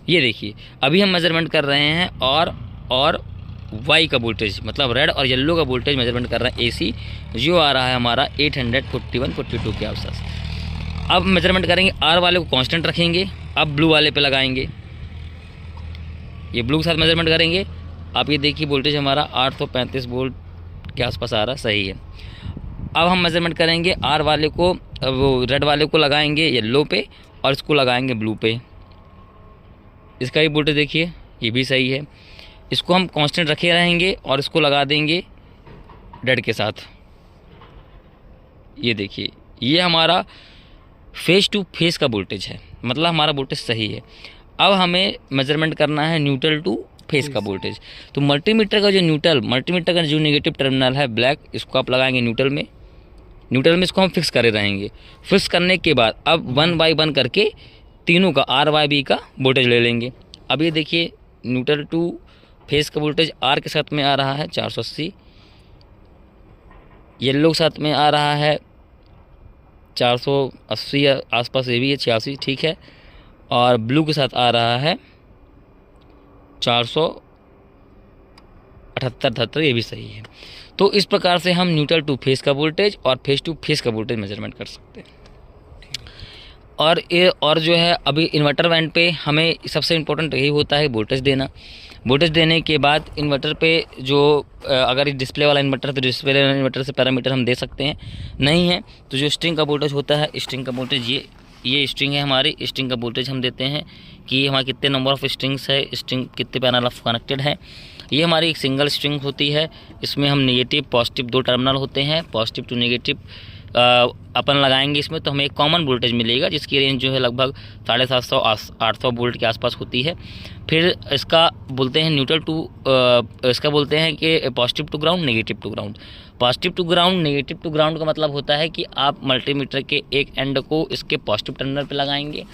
ये देखिए अभी हम मेजरमेंट कर रहे हैं और वाई का वोल्टेज मतलब रेड और येलो का वोल्टेज मेजरमेंट कर रहे हैं एसी, जो आ रहा है हमारा 841-42 के आसपास। अब मेजरमेंट करेंगे, आर वाले को कांस्टेंट रखेंगे, अब ब्लू वाले पे लगाएंगे, ये ब्लू के साथ मेजरमेंट करेंगे। आप ये देखिए वोल्टेज हमारा 835 वोल्ट के आसपास आ रहा है, सही है। अब हम मेजरमेंट करेंगे आर वाले को, वो रेड वाले को लगाएंगे येलो पे और इसको लगाएंगे ब्लू पे। इसका भी वोल्टेज देखिए ये भी सही है। इसको हम कांस्टेंट रखे रहेंगे और इसको लगा देंगे रेड के साथ। ये देखिए ये हमारा फेस टू फेस का वोल्टेज है, मतलब हमारा वोल्टेज सही है। अब हमें मेजरमेंट करना है न्यूट्रल टू फेस का वोल्टेज। तो मल्टीमीटर का जो नेगेटिव टर्मिनल है ब्लैक, इसको आप लगाएंगे न्यूट्रल में। न्यूट्रल में इसको हम फिक्स करे रहेंगे। फिक्स करने के बाद अब 1 बाय 1 करके तीनों का RYB का वोल्टेज ले लेंगे। अब ये देखिए न्यूट्रल टू फेस का वोल्टेज आर के साथ में आ रहा है 480, येलो के साथ में आ रहा है 480 या आसपास, ये भी है 86, ठीक है, और ब्लू के साथ आ रहा है 478-78, ये भी सही है। तो इस प्रकार से हम न्यूट्रल टू फेस का वोल्टेज और फेस टू फेस का वोल्टेज मेजरमेंट कर सकते हैं। और जो है अभी इन्वर्टर वैन पे हमें सबसे इम्पोर्टेंट यही होता है वोल्टेज देना। वोल्टेज देने के बाद इन्वर्टर पे जो अगर डिस्प्ले वाला इन्वर्टर है तो डिस्प्ले वाला इन्वर्टर से पैरामीटर हम दे सकते हैं, नहीं है तो जो स्ट्रिंग का वोल्टेज होता है, स्ट्रिंग का वोल्टेज ये स्ट्रिंग है हमारी, स्ट्रिंग का वोल्टेज हम देते हैं कि हमारे कितने नंबर ऑफ स्ट्रिंग्स है, स्ट्रिंग कितने पैनल ऑफ कनेक्टेड है। ये हमारी एक सिंगल स्ट्रिंग होती है, इसमें हम नेगेटिव पॉजिटिव 2 टर्मिनल होते हैं, पॉजिटिव टू नेगेटिव अपन लगाएंगे इसमें, तो हमें एक कॉमन वोल्टेज मिलेगा जिसकी रेंज जो है लगभग 750-800 वोल्ट के आसपास होती है। फिर इसका बोलते हैं न्यूट्रल टू, इसका बोलते हैं कि positive to ground, negative to ground. Positive to ground, negative to ground का मतलब होता है कि आप मल्टीमीटर के एक एंड को इसके पॉजिटिव टर्मिनल पे लगाएंगे,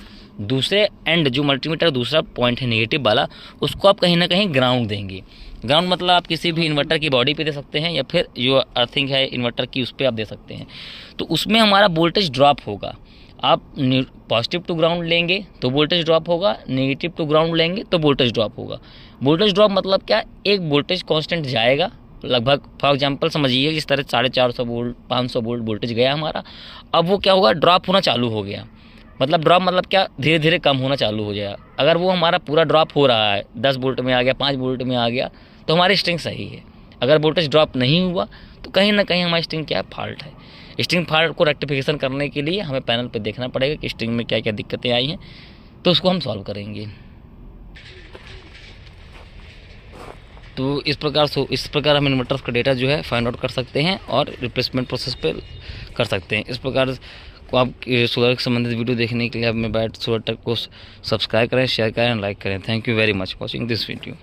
दूसरे एंड जो मल्टीमीटर दूसरा पॉइंट है नेगेटिव वाला, उसको आप कहीं ना कहीं ग्राउंड देंगे। ग्राउंड मतलब आप किसी भी इन्वर्टर की बॉडी पे दे सकते हैं या फिर जो अर्थिंग है इन्वर्टर की उस पर आप दे सकते हैं। तो उसमें हमारा वोल्टेज ड्रॉप होगा। आप पॉजिटिव टू ग्राउंड लेंगे तो वोल्टेज ड्रॉप होगा, नेगेटिव टू ग्राउंड लेंगे तो वोल्टेज ड्रॉप होगा। वोल्टेज ड्रॉप मतलब क्या, एक वोल्टेज कांस्टेंट जाएगा लगभग, फॉर एग्जांपल समझिए जिस तरह 450 वोल्ट 500 वोल्ट वोल्टेज गया हमारा, अब वो क्या होगा, ड्रॉप होना चालू हो गया। मतलब ड्रॉप मतलब क्या, धीरे धीरे कम होना चालू हो जाएगा। अगर वो हमारा पूरा ड्रॉप हो रहा है, 10 वोल्ट में आ गया, 5 वोल्ट में आ गया, तो हमारी स्ट्रिंग सही है। अगर वोल्टेज ड्रॉप नहीं हुआ तो कहीं ना कहीं हमारी स्ट्रिंग क्या है, फॉल्ट है। स्ट्रिंग फॉल्ट को रेक्टिफिकेशन करने के लिए हमें पैनल पे देखना पड़ेगा कि स्ट्रिंग में क्या क्या दिक्कतें आई हैं, तो उसको हम सॉल्व करेंगे। तो इस प्रकार हम इन्वर्टर्स का डेटा जो है फाइंड आउट कर सकते हैं और रिप्लेसमेंट प्रोसेस पे कर सकते हैं। इस प्रकार को आप सोलर से संबंधित वीडियो देखने के लिए आप मेरे बैट सोलर टेक को सब्सक्राइब करें, शेयर करें, लाइक करें। Thank you very much watching this video.